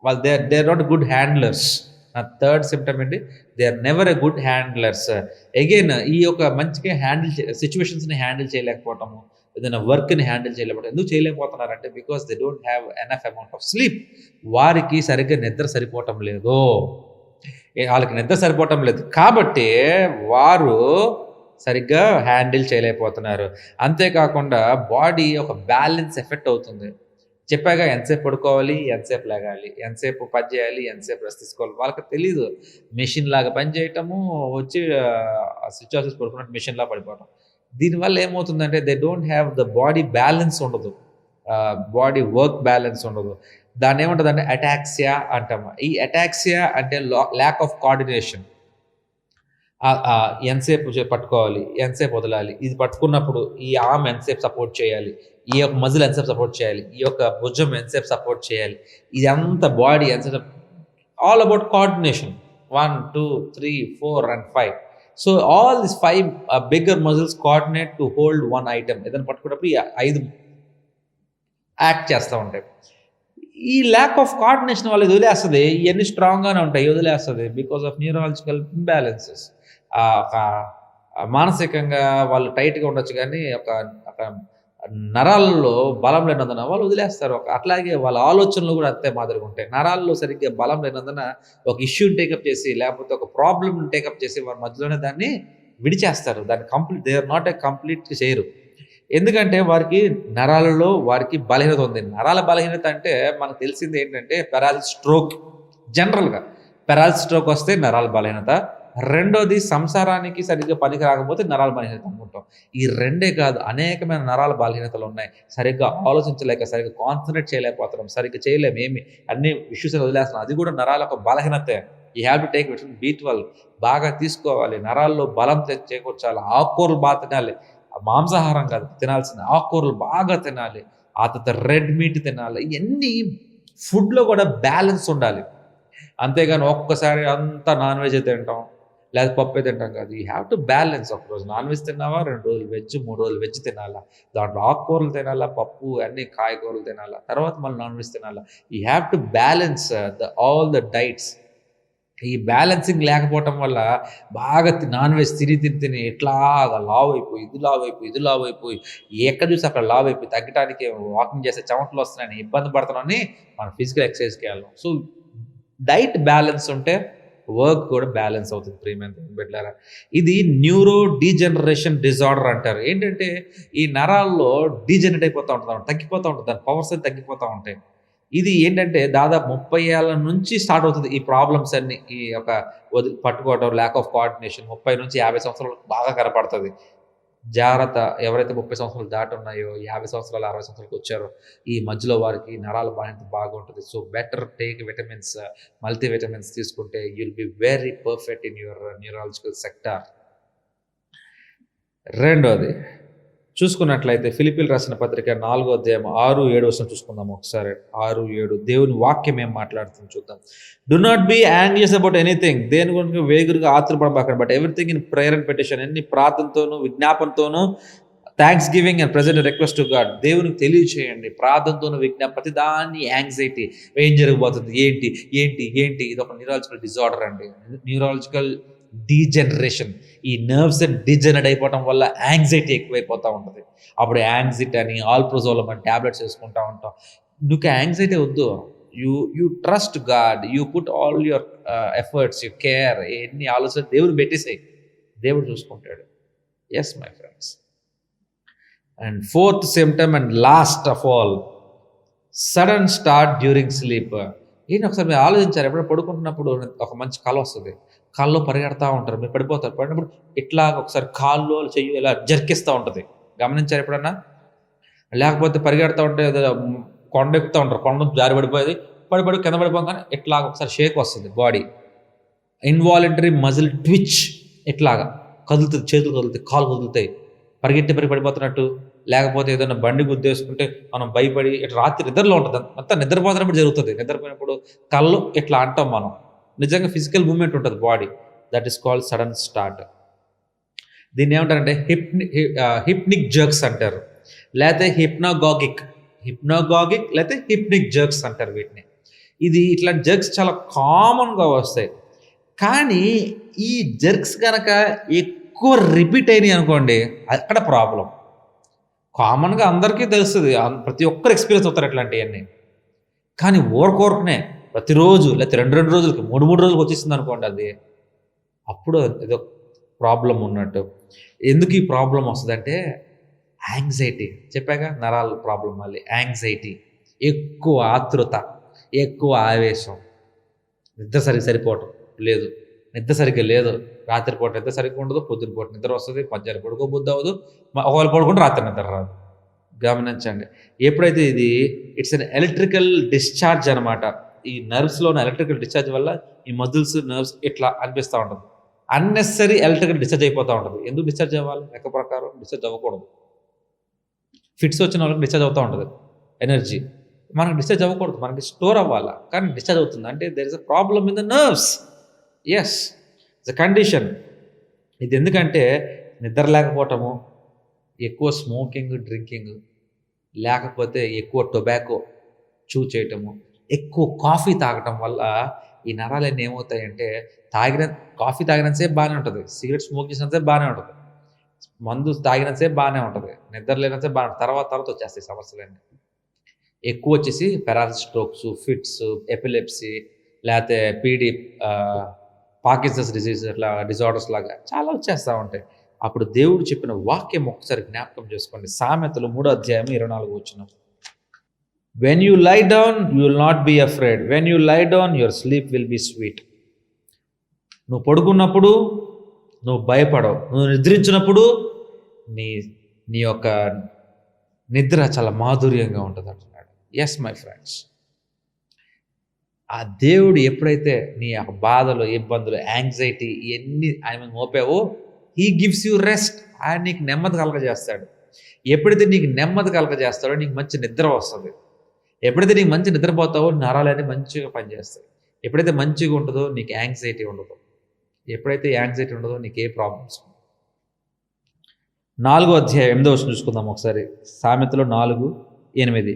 వాళ్ళు they are not good handlers. నా థర్డ్ సిమ్టమ్ ఏంటి? They are never a good handlers. Again ఈ యొక్క మంచిగా సిచ్యువేషన్స్ని హ్యాండిల్ చేయలేకపోవటము, ఏదైనా వర్క్ని handle చేయలేకపోవడం. ఎందుకు చేయలేకపోతున్నారంటే because they don't have enough amount of sleep. వారికి సరిగ్గా నిద్ర సరిపోవటం లేదు. వాళ్ళకి నిద్ర సరిపోవటం లేదు కాబట్టి వారు సరిగ్గా హ్యాండిల్ చేయలేకపోతున్నారు. అంతేకాకుండా బాడీ ఒక బ్యాలెన్స్ ఎఫెక్ట్ అవుతుంది. చెప్పాగా ఎంతసేపు పడుకోవాలి, ఎంతసేపు లేగాలి, ఎంతసేపు పని చేయాలి, ఎంతసేపు రెస్ట్ తీసుకోవాలి. వాళ్ళకి తెలీదు. మెషిన్ లాగా పని చేయటము, వచ్చి స్విచ్ ఆఫ్ చేసి పడుకున్నట్టు మెషిన్ లాగా పడిపోవటం. దీనివల్ల ఏమవుతుందంటే they don't have the body balance ఉండదు, బాడీ వర్క్ బ్యాలెన్స్ ఉండదు. దాన్ని ఏమంటుంది అంటే అటాక్సియా అంటాము. ఈ అటాక్సియా అంటే ల్యాక్ ఆఫ్ కోఆర్డినేషన్. ఎంతసేపు పట్టుకోవాలి, ఎంతసేపు వదలాలి, ఇది పట్టుకున్నప్పుడు ఈ ఆర్మ్ ఎంతసేపు సపోర్ట్ చేయాలి, ఈ యొక్క మజిల్ ఎంతసేపు సపోర్ట్ చేయాలి, ఈ యొక్క భుజం ఎంతసేపు సపోర్ట్ చేయాలి, ఇదంతా బాడీ ఎంతసేపు, all about coordination. 1, 2, 3, 4 and 5. So all this 5 bigger muscles coordinate to hold one item. ఏదైనా పట్టుకున్నప్పుడు ఈ 5 యాక్ట్ చేస్తూ ఉంటాయి. ఈ ల్యాక్ ఆఫ్ కోఆర్డినేషన్ వల్ల వదిలేస్తుంది. ఇవన్నీ స్ట్రాంగ్గానే ఉంటాయి, వదిలేస్తుంది బికాస్ ఆఫ్ న్యూరాలజికల్ ఇంబ్యాలెన్సెస్. ఒక మానసికంగా వాళ్ళు టైట్గా ఉండొచ్చు, కానీ ఒక నరాలలో బలం లేనందున వాళ్ళు వదిలేస్తారు. అట్లాగే వాళ్ళ ఆలోచనలు కూడా అంతే మాదిరిగా ఉంటాయి. నరాల్లో సరిగ్గా బలం లేనందున ఒక ఇష్యూని టేకప్ చేసి లేకపోతే ఒక ప్రాబ్లమ్ని టేకప్ చేసి వారి మధ్యలోనే దాన్ని విడిచేస్తారు. దాన్ని complete they are not a complete చేయరు. ఎందుకంటే వారికి నరాలలో వారికి బలహీనత ఉంది. నరాల బలహీనత అంటే మనకు తెలిసింది ఏంటంటే పెరాలిసిస్ స్ట్రోక్. జనరల్గా పెరాలిసిస్ స్ట్రోక్ వస్తే నరాల బలహీనత. రెండోది సంసారానికి సరిగ్గా పనికి రాకపోతే నరాల బలహీనత అనుకుంటాం. ఈ రెండే కాదు, అనేకమైన నరాల బలహీనతలు ఉన్నాయి. సరిగ్గా ఆలోచించలేక, సరిగ్గా కాన్సన్ట్రేట్ చేయలేకపోతున్నాం, సరిగ్గా చేయలేము, ఏమి అన్ని ఇష్యూస్ వదిలేస్తున్నాం. అది కూడా నరాల ఒక బలహీనతే. You have to take vitamin B12 బాగా తీసుకోవాలి. నరాల్లో బలం చేకూర్చాలి. ఆకుకూరలు బాగా తినాలి. మాంసాహారం కాదు తినాల్సింది, ఆకుకూరలు బాగా తినాలి. ఆ తర్వాత రెడ్ మీట్ తినాలి. ఇవన్నీ ఫుడ్లో కూడా బ్యాలెన్స్ ఉండాలి. అంతేగాని ఒక్కసారి అంతా నాన్ వెజ్ తింటాం, లేదా పప్పు తింటాం కాదు. You have to balance. ఒకరోజు నాన్ వెజ్ తిన్నావా, 2 రోజులు వెజ్, 3 రోజులు వెజ్ తినాలా. దాంట్లో ఆకుకూరలు తినాలా, పప్పు అన్ని కాయగూరలు తినాలా, తర్వాత మళ్ళీ నాన్ వెజ్ తినాలా. You have to balance all the diets. ఈ బ్యాలెన్సింగ్ లేకపోవటం వల్ల బాగా నాన్ వెజ్ తిని ఎట్లాగా లావ్ అయిపోయి ఇది లావ్ అయిపోయి ఎక్కడ చూసి అక్కడ లావ్ అయిపోయి తగ్గడానికి వాకింగ్ చేస్తే చెమటలు వస్తున్నాయని ఇబ్బంది పడుతున్నామని మనం ఫిజికల్ ఎక్సర్సైజ్కి వెళ్ళాం. సో డైట్ బ్యాలెన్స్ ఉంటే వర్క్ కూడా బ్యాలెన్స్ అవుతుంది. ప్రియమైన బిడ్డలారా, ఇది న్యూరో డీజనరేషన్ డిజార్డర్ అంటారు. ఏంటంటే ఈ నరాల్లో డీజనరేట్ అయిపోతూ ఉంటుంది, తగ్గిపోతూ ఉంటుంది, దాని పవర్స్ అని తగ్గిపోతూ ఉంటాయి. ఇది ఏంటంటే దాదాపు 30 ఏళ్ళ నుంచి స్టార్ట్ అవుతుంది ఈ ప్రాబ్లమ్స్ అన్ని. ఈ యొక్క పట్టుకోవడం, ల్యాక్ ఆఫ్ కోఆర్డినేషన్ 30 నుంచి 50 సంవత్సరాలు బాగా కనపడుతుంది. జాగ్రత్త, ఎవరైతే 30 సంవత్సరాలు దాటి ఉన్నాయో, 50 సంవత్సరాలు 60 సంవత్సరాలకు వచ్చారో ఈ మధ్యలో వారికి నరాల బాధ్యత బాగుంటుంది. So better take vitamins, multi vitamins తీసుకుంటే you'll be very perfect in your neurological sector. రెండోది చూసుకున్నట్లయితే ఫిలిప్పీలు రాసిన పత్రిక 4వ అధ్యాయం 6-7 చూసుకుందాం ఒకసారి. 6-7 దేవుని వాక్యం ఏం మాట్లాడుతుంది చూద్దాం. Do not be anxious about anything, దేని గురించి వేగురుగా ఆత్రపడబాకండి, but everything in prayer and petition, ఎన్ని ప్రార్థనతోనూ విజ్ఞాపనతోనూ thanks giving and present request to God, దేవునికి తెలియచేయండి. ప్రార్థనతోనూ ప్రతి దాన్ని యాంగ్జైటీ, ఏం జరగబోతుంది, ఏంటి ఏంటి ఏంటి ఇది ఒక న్యూరాలజికల్ డిజార్డర్ అండి. న్యూరాలజికల్ డీజనరేషన్, ఈ నర్వ్స్ డీజనరేట్ అయిపోవడం వల్ల యాంగ్జైటీ ఎక్కువైపోతూ ఉంటుంది. అప్పుడు యాంగ్జైటీ అని ఆల్ప్రోజోలం అని ట్యాబ్లెట్స్ వేసుకుంటూ ఉంటాం. నీకు యాంగ్జైటీ వద్దు, you trust God, you put all your efforts, you care, ఎన్ని ఆలోచన దేవుడు పెట్టేసాయి, దేవుడు చూసుకుంటాడు. Yes my friends. And 4th symptom and last of all, sudden start during sleep. ఏంటి ఒకసారి మీరు ఆలోచించారు, ఎప్పుడైనా పడుకుంటున్నప్పుడు ఒక మంచి కళ వస్తుంది, కాల్లో పరిగెడతా ఉంటారు, మీరు పడిపోతారు. పడినప్పుడు ఇట్లా ఒకసారి కాళ్ళు చెయ్యి ఇలా జర్కిస్తూ ఉంటుంది, గమనించారు ఎప్పుడన్నా? లేకపోతే పరిగెడతా ఉంటే కొండ ఎక్కుతూ ఉంటారు, కొండ జారి పడిపోయేది, పడి కింద పడిపోగానే ఇట్లా ఒకసారి షేక్ వస్తుంది బాడీ, ఇన్వాలంటరీ మజిల్ ట్విచ్, ఇట్లాగా కదులుతుంది, చేతులు కదులుతాయి, కాళ్ళు కదులుతాయి, పరిగెట్టి పడిపోతున్నట్టు. లేకపోతే ఏదైనా బండి గుద్దేసుకుంటే మనం భయపడి ఇట్లా రాత్రి నిద్రలో ఉంటుంది, అంతా నిద్రపోతున్నప్పుడు జరుగుతుంది. నిద్రపోయినప్పుడు కళ్ళు ఇట్లా అంటాం మనం, నిజంగా ఫిజికల్ మూమెంట్ ఉంటుంది body. That is called sudden start. దీన్ని ఏమంటారంటే హిప్నిక్ జర్క్స్ అంటారు, లేకపోతే హిప్నాగాగిక్ లేకపోతే హిప్నిక్ జర్క్స్ అంటారు వీటిని. ఇది ఇట్లాంటి జర్క్స్ చాలా కామన్గా వస్తాయి. కానీ ఈ జర్క్స్ కనుక ఎక్కువ రిపీట్ అయినాయి అనుకోండి, అక్కడ ప్రాబ్లం. కామన్గా అందరికీ తెలుస్తుంది, ప్రతి ఒక్కరు ఎక్స్పీరియన్స్ అవుతారు ఇట్లాంటివన్నీ. కానీ ఓరకొరకునే ప్రతిరోజు లేకపోతే 2 రోజులకి 3 రోజులకి వచ్చేసింది అనుకోండి, అది అప్పుడు ఏదో ప్రాబ్లం ఉన్నట్టు. ఎందుకు ఈ ప్రాబ్లం వస్తుందంటే యాంగ్జైటీ, చెప్పాక నరాల ప్రాబ్లం. మళ్ళీ యాంగ్జైటీ, ఎక్కువ ఆతృత, ఎక్కువ ఆవేశం, నిద్ర సరిపోవటం లేదు, నిద్ర సరిగ్గా లేదు, రాత్రిపూట నిద్ర సరిగ్గా ఉండదు, పొద్దునపూట నిద్ర వస్తుంది, మధ్యాహ్నం పడుకోబుద్ధి అవ్వదు, ఒకవేళ పడుకుంటే రాత్రి నిద్ర రాదు. గమనించండి, ఎప్పుడైతే ఇది ఇట్స్ అన్ ఎలక్ట్రికల్ డిశ్చార్జ్ అనమాట. ఈ నర్వ్స్లో ఉన్న ఎలక్ట్రికల్ డిశ్చార్జ్ వల్ల ఈ మజిల్స్, నర్వ్స్ ఇట్లా అనిపిస్తూ ఉంటుంది. అన్నెసరీ ఎలక్ట్రికల్ డిశ్చార్జ్ అయిపోతూ ఉంటుంది. ఎందుకు డిశ్చార్జ్ అవ్వాలి? లెక్క ప్రకారం డిశ్చార్జ్ అవ్వకూడదు. ఫిట్స్ వచ్చిన వాళ్ళకి డిశ్చార్జ్ అవుతూ ఉంటుంది ఎనర్జీ, మనకు డిశ్చార్జ్ అవ్వకూడదు, మనకి స్టోర్ అవ్వాలి. కానీ డిశ్చార్జ్ అవుతుంది అంటే there is a problem in the nerves. Yes, it's a condition. ఇది ఎందుకంటే నిద్ర లేకపోవటము, ఎక్కువ స్మోకింగ్, డ్రింకింగ్, లేకపోతే ఎక్కువ టొబాకో చూ చేయటము, ఎక్కువ కాఫీ తాగటం వల్ల ఈ నరాలన్నీ ఏమవుతాయంటే, కాఫీ తాగినంతసేపు బాగానే ఉంటుంది, సిగరెట్ స్మోక్ చేసినంతసేపు బాగానే ఉంటుంది, మందు తాగినంతసేపు బాగానే ఉంటుంది, నిద్ర లేనంతసేపు బాగానే ఉంటుంది, తర్వాత వచ్చేస్తాయి సమస్యలన్నీ. ఎక్కువ వచ్చేసి పెరాలసిస్, స్ట్రోక్స్, ఫిట్స్, ఎపిలెప్సీ, లేకపోతే పీడీ, పార్కిన్సన్స్ డిజీజ్, అట్లా డిజార్డర్స్ లాగా చాలా వచ్చేస్తూ ఉంటాయి. అప్పుడు దేవుడు చెప్పిన వాక్యం ఒకసారి జ్ఞాపకం చేసుకోండి. సామెతలు 3వ అధ్యాయం 24 When you lie down, you will not be afraid. When you lie down, your sleep will be sweet. నువ్వు పడుకున్నప్పుడు నువ్వు భయపడవు, నువ్వు నిద్రించినప్పుడు నీ యొక్క నిద్ర చాలా మాధుర్యంగా ఉంటుంది అంటున్నాడు. ఎస్ మై ఫ్రెండ్స్, ఆ దేవుడు ఎప్పుడైతే నీ యొక్క బాధలు, ఇబ్బందులు, యాంగ్జైటీ ఇవన్నీ ఆయన మోపావో, హీ గివ్స్ యూ రెస్ట్. ఆయన నీకు నెమ్మది కలగజేస్తాడు. ఎప్పుడైతే నీకు నెమ్మది కలగజేస్తాడో నీకు మంచి నిద్ర వస్తుంది. ఎప్పుడైతే నీకు మంచి నిద్రపోతావో నరాలన్నీ మంచిగా పనిచేస్తాయి. ఎప్పుడైతే మంచిగా ఉంటుందో నీకు యాంగ్జైటీ ఉండదు. ఎప్పుడైతే యాంగ్జైటీ ఉండదో నీకు ఏ ప్రాబ్లమ్స్. 4వ అధ్యాయం 8వ చూసుకుందాం ఒకసారి. సామెతలు 4:8.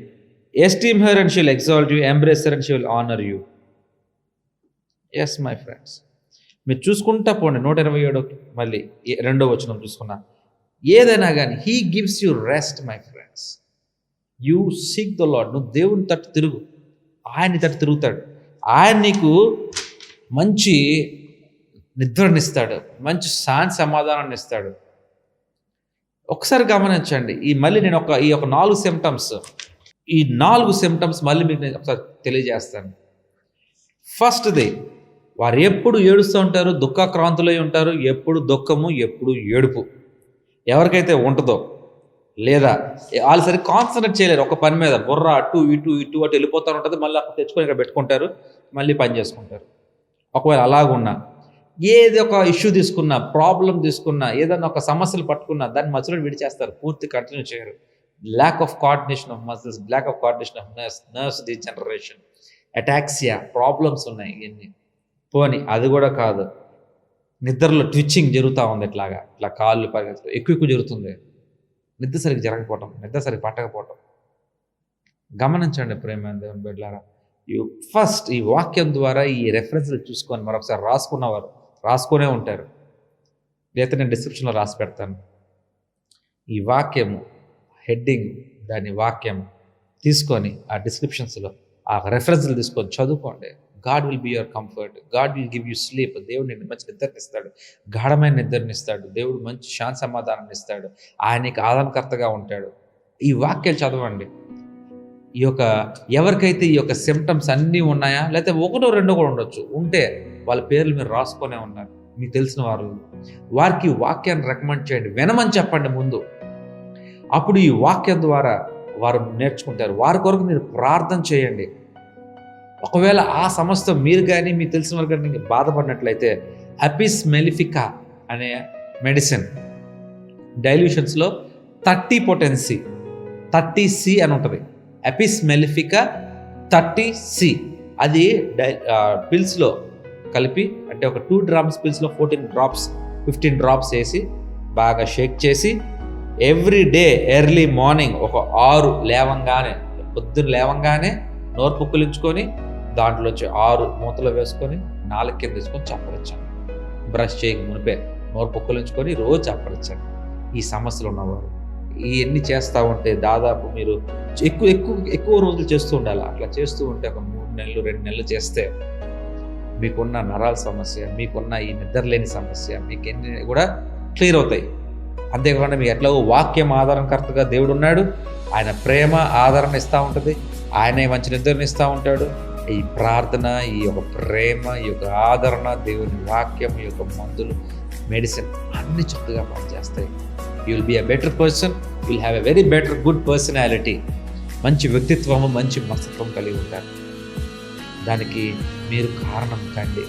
Esteem her and she will exalt you, embrace her and she will honour you. Yes my friends, మీరు చూసుకుంటా పోండి 127 మళ్ళీ 2వ వచనం చూసుకున్నా. ఏదైనా కానీ he gives you rest my friends. You seek the lord. నువ్వు దేవుని తట్టు తిరుగు, ఆయన్ని తట్టు తిరుగుతాడు. ఆయన నీకు మంచి నిద్రనిస్తాడు, మంచి శాంతి సమాధానాన్ని ఇస్తాడు. ఒకసారి గమనించండి, నేను ఈ 4 సిమ్టమ్స్, ఈ 4 సిమ్టమ్స్ మళ్ళీ మీకు నేను ఒకసారి తెలియజేస్తాను. ఫస్ట్ది, వారు ఎప్పుడు ఏడుస్తూ ఉంటారు, దుఃఖాక్రాంతులై ఉంటారు. ఎప్పుడు దుఃఖము, ఎప్పుడు ఏడుపు. ఎవరికైతే ఉంటుందో, లేదా వాళ్ళు సరే కాన్సన్ట్రేట్ చేయలేరు ఒక పని మీద, బుర్ర అటు ఇటు వెళ్ళిపోతూ ఉంటుంది. మళ్ళీ అక్కడ తెచ్చుకొని ఇక్కడ పెట్టుకుంటారు, మళ్ళీ పని చేసుకుంటారు. ఒకవేళ అలాగున్నా, ఏది ఒక ఇష్యూ తీసుకున్నా, ప్రాబ్లం తీసుకున్నా, ఏదైనా ఒక సమస్యలు పట్టుకున్నా దాన్ని మధ్యలో విడిచేస్తారు, పూర్తి కంటిన్యూ చేయరు. Lack of coordination of muscles, lack of coordination of nerves degeneration, ataxia, problems ఉన్నాయి. ఇవన్నీ పోని అది కూడా కాదు, నిద్రలో ట్విచ్చింగ్ జరుగుతూ ఉంది, ఇట్లా కాళ్ళు పరిగెత్తడం ఎక్కువ జరుగుతుంది. నిద్ర సరిగ్గా జరగకపోవటం, నిద్ర సరిగ్గా పట్టకపోవటం. గమనించండి ప్రేమ దేవుని బిడ్డలారా, ఫస్ట్ ఈ వాక్యం ద్వారా ఈ రెఫరెన్స్లు చూసుకొని మరొకసారి రాసుకున్నవారు రాసుకునే ఉంటారు, లేదా నేను డిస్క్రిప్షన్లో రాసి పెడతాను. ఈ వాక్యము హెడ్డింగ్, దాని వాక్యం తీసుకొని ఆ డిస్క్రిప్షన్స్లో ఆ రెఫరెన్స్లు తీసుకొని చదువుకోండి. God will be your comfort, God will give you sleep. దేవుడు నిన్ను మంచి నిద్రనిస్తాడు, గాఢమైన నిద్రనిస్తాడు. దేవుడు మంచి శాంతి సమాధానాన్ని ఇస్తాడు. ఆయనకి ఆదరణకర్తగా ఉంటాడు. ఈ వాక్యాలు చదవండి. ఎవరికైతే ఈ యొక్క సిమ్టమ్స్ అన్నీ ఉన్నాయా, లేకపోతే 1, 2 కూడా ఉండొచ్చు, ఉంటే వాళ్ళ పేర్లు మీరు రాసుకొనే ఉన్నారు, మీకు తెలిసిన వారికి వాక్యాన్ని రికమెండ్ చేయండి, వినమని చెప్పండి ముందు. అప్పుడు ఈ వాక్యం ద్వారా వారు నేర్చుకుంటారు. వారి కొరకు మీరు ప్రార్థన చేయండి. ఒకవేళ ఆ సమస్యతో మీరు కానీ మీకు తెలిసిన వారు కానీ బాధపడినట్లయితే అపిస్ మెలిఫికా అనే మెడిసిన్ డైల్యూషన్స్లో 30 పొటెన్సీ 30C అని ఉంటుంది. అపిస్ మెలిఫికా 30C, అది పిల్స్లో కలిపి, అంటే ఒక 2 డ్రాప్స్ పిల్స్లో 14 డ్రాప్స్ 15 డ్రాప్స్ వేసి బాగా షేక్ చేసి ఎవ్రీ డే ఎర్లీ మార్నింగ్ ఒక 6 లేవంగానే, పొద్దున్న లేవంగానే నోరు పుక్కులించుకొని దాంట్లో 6 మూతలు వేసుకొని 4 కింద తీసుకొని చప్పరించాను. బ్రష్ చేయక మునిపే నోరు పుక్కులించుకొని రోజు చప్పరించాను. ఈ సమస్యలు ఉన్నవారు ఇవన్నీ చేస్తూ ఉంటే దాదాపు మీరు ఎక్కువ రోజులు చేస్తూ ఉండాలి. అట్లా చేస్తూ ఉంటే ఒక 3 నెలలు 2 నెలలు చేస్తే మీకున్న నరాల సమస్య, మీకున్న ఈ నిద్రలేని సమస్య, మీకు ఎన్ని కూడా క్లియర్ అవుతాయి. అంతేకాకుండా మీకు ఎట్లాగో వాక్యం ఆదరణకర్తగా దేవుడు ఉన్నాడు. ఆయన ప్రేమ ఆదరణ ఇస్తూ ఉంటుంది, ఆయనే మంచి నిద్రని ఇస్తూ ఉంటాడు. ఈ ప్రార్థన, ఈ యొక్క ప్రేమ, ఈ యొక్క ఆదరణ, దేవుని వాక్యం, ఈ యొక్క మందులు, మెడిసిన్ అన్ని చక్కగా పనిచేస్తాయి. You will be a better person, you will have a very better good personality. మంచి వ్యక్తిత్వము, మంచి మనస్తత్వం కలిగి ఉంటారు. దానికి మీరు కారణం కండి.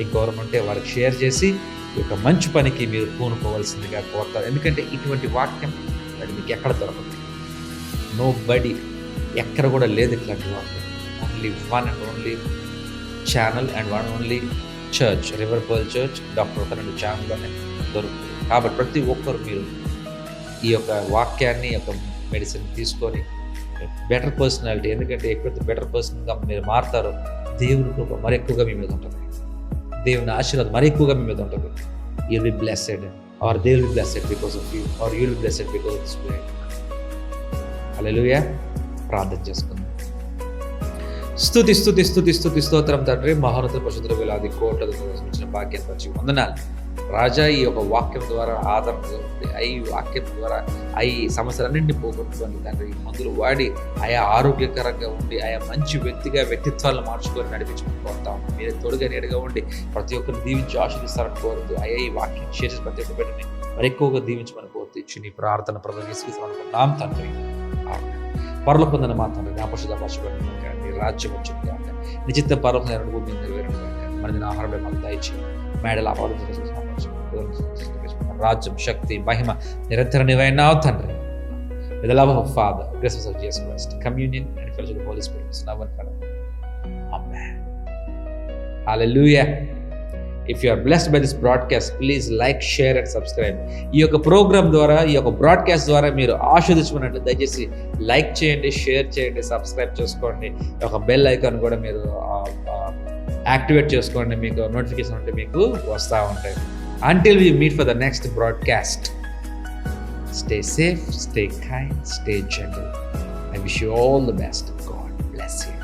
ఇంకెవరైనా ఉంటే వారికి షేర్ చేసి ఈ యొక్క మంచి పనికి మీరు పూనుకోవాల్సిందిగా కోరుతారు. ఎందుకంటే ఇటువంటి వాక్యం అది మీకు ఎక్కడ దొరకదు. నో బడీ, ఎక్కడ కూడా లేదు ఇట్లాంటి వాక్యం. Only one and only channel and one only church, river Pearl church, doctor అతను ఛానల్లోనే దొరుకుతుంది. కాబట్టి ప్రతి ఒక్కరు మీరు ఈ యొక్క వాక్యాన్ని, యొక్క మెడిసిన్ తీసుకొని బెటర్ పర్సనాలిటీ, ఎందుకంటే ఎప్పుడైతే బెటర్ పర్సన్గా మీరు మారుతారో దేవుని కృప మరి ఎక్కువగా మీ మీద ఉంటుంది, దేవుని ఆశీర్వాదం మరి ఎక్కువగా మీ మీద ఉంటుంది. You will be blessed, or they will be blessed because of you, or you will be blessed because of this prayer. Hallelujah. ప్రార్థన చేసుకుందాం. స్తుతి స్తుతి స్తుతి స్తుతి స్తోత్రం తండ్రి, మహోన్నత పరిశుద్ధుల వేలాది కోట్ల ఇచ్చిన భాగ్యం వచ్చి వందనాలు రాజా. ఈ యొక్క వాక్యం ద్వారా ఆదరణగా ఉంది, ఈ వాక్యం ద్వారా ఈ సమస్యలన్నింటినీ పోగొట్టుకోండి తండ్రి. మందులు వాడి ఆయా ఆరోగ్యకరంగా ఉండి ఆయా మంచి వ్యక్తిత్వాలను మార్చుకొని నడిపించుకుని కోరుతాం. మీరే తోడుగా నీడగా ఉండి ప్రతి ఒక్కరిని దీవించి ఆశీర్దిస్తారని కోరుతూ ఈ వాక్యం చేసి ప్రతి ఒక్క బిడ్డని మరి ఎక్కువగా దీవించమని కోరుతూ ఇచ్చి నీ ప్రార్థన ప్రభుత్వం తండ్రి. పరలోకం పొందిన మా తండ్రి, నా పరిశుద్ధ భాషపడిన నీ రాజ్యం వచ్చింది కాక, నిశ్చిత పరలోకం భూమి నెరవేరడం మనది ఆహారం మాకు దయచి మేడల రాజ్యం, శక్తి, మహిమ నిరంతరం నీవైనావు తండ్రి. With the love of Father, grace of Jesus Christ, communion and fellowship of the Holy Spirit is now and forever. Amen. Hallelujah. If you are blessed by this broadcast, please like, share and subscribe. ఈ యొక్క programme ద్వారా, ఈ యొక్క broadcast ద్వారా మీరు ఆస్వాదించుకున్నట్టు దయచేసి like చేయండి, share చేయండి, సబ్స్క్రైబ్ చేసుకోండి. ఒక బెల్ ఐకాన్ కూడా మీరు యాక్టివేట్ చేసుకోండి, మీకు నోటిఫికేషన్ ఉంటే మీకు వస్తూ ఉంటాయి. Until we meet for the next broadcast, stay safe, stay kind, stay gentle. I wish you all the best. God bless you.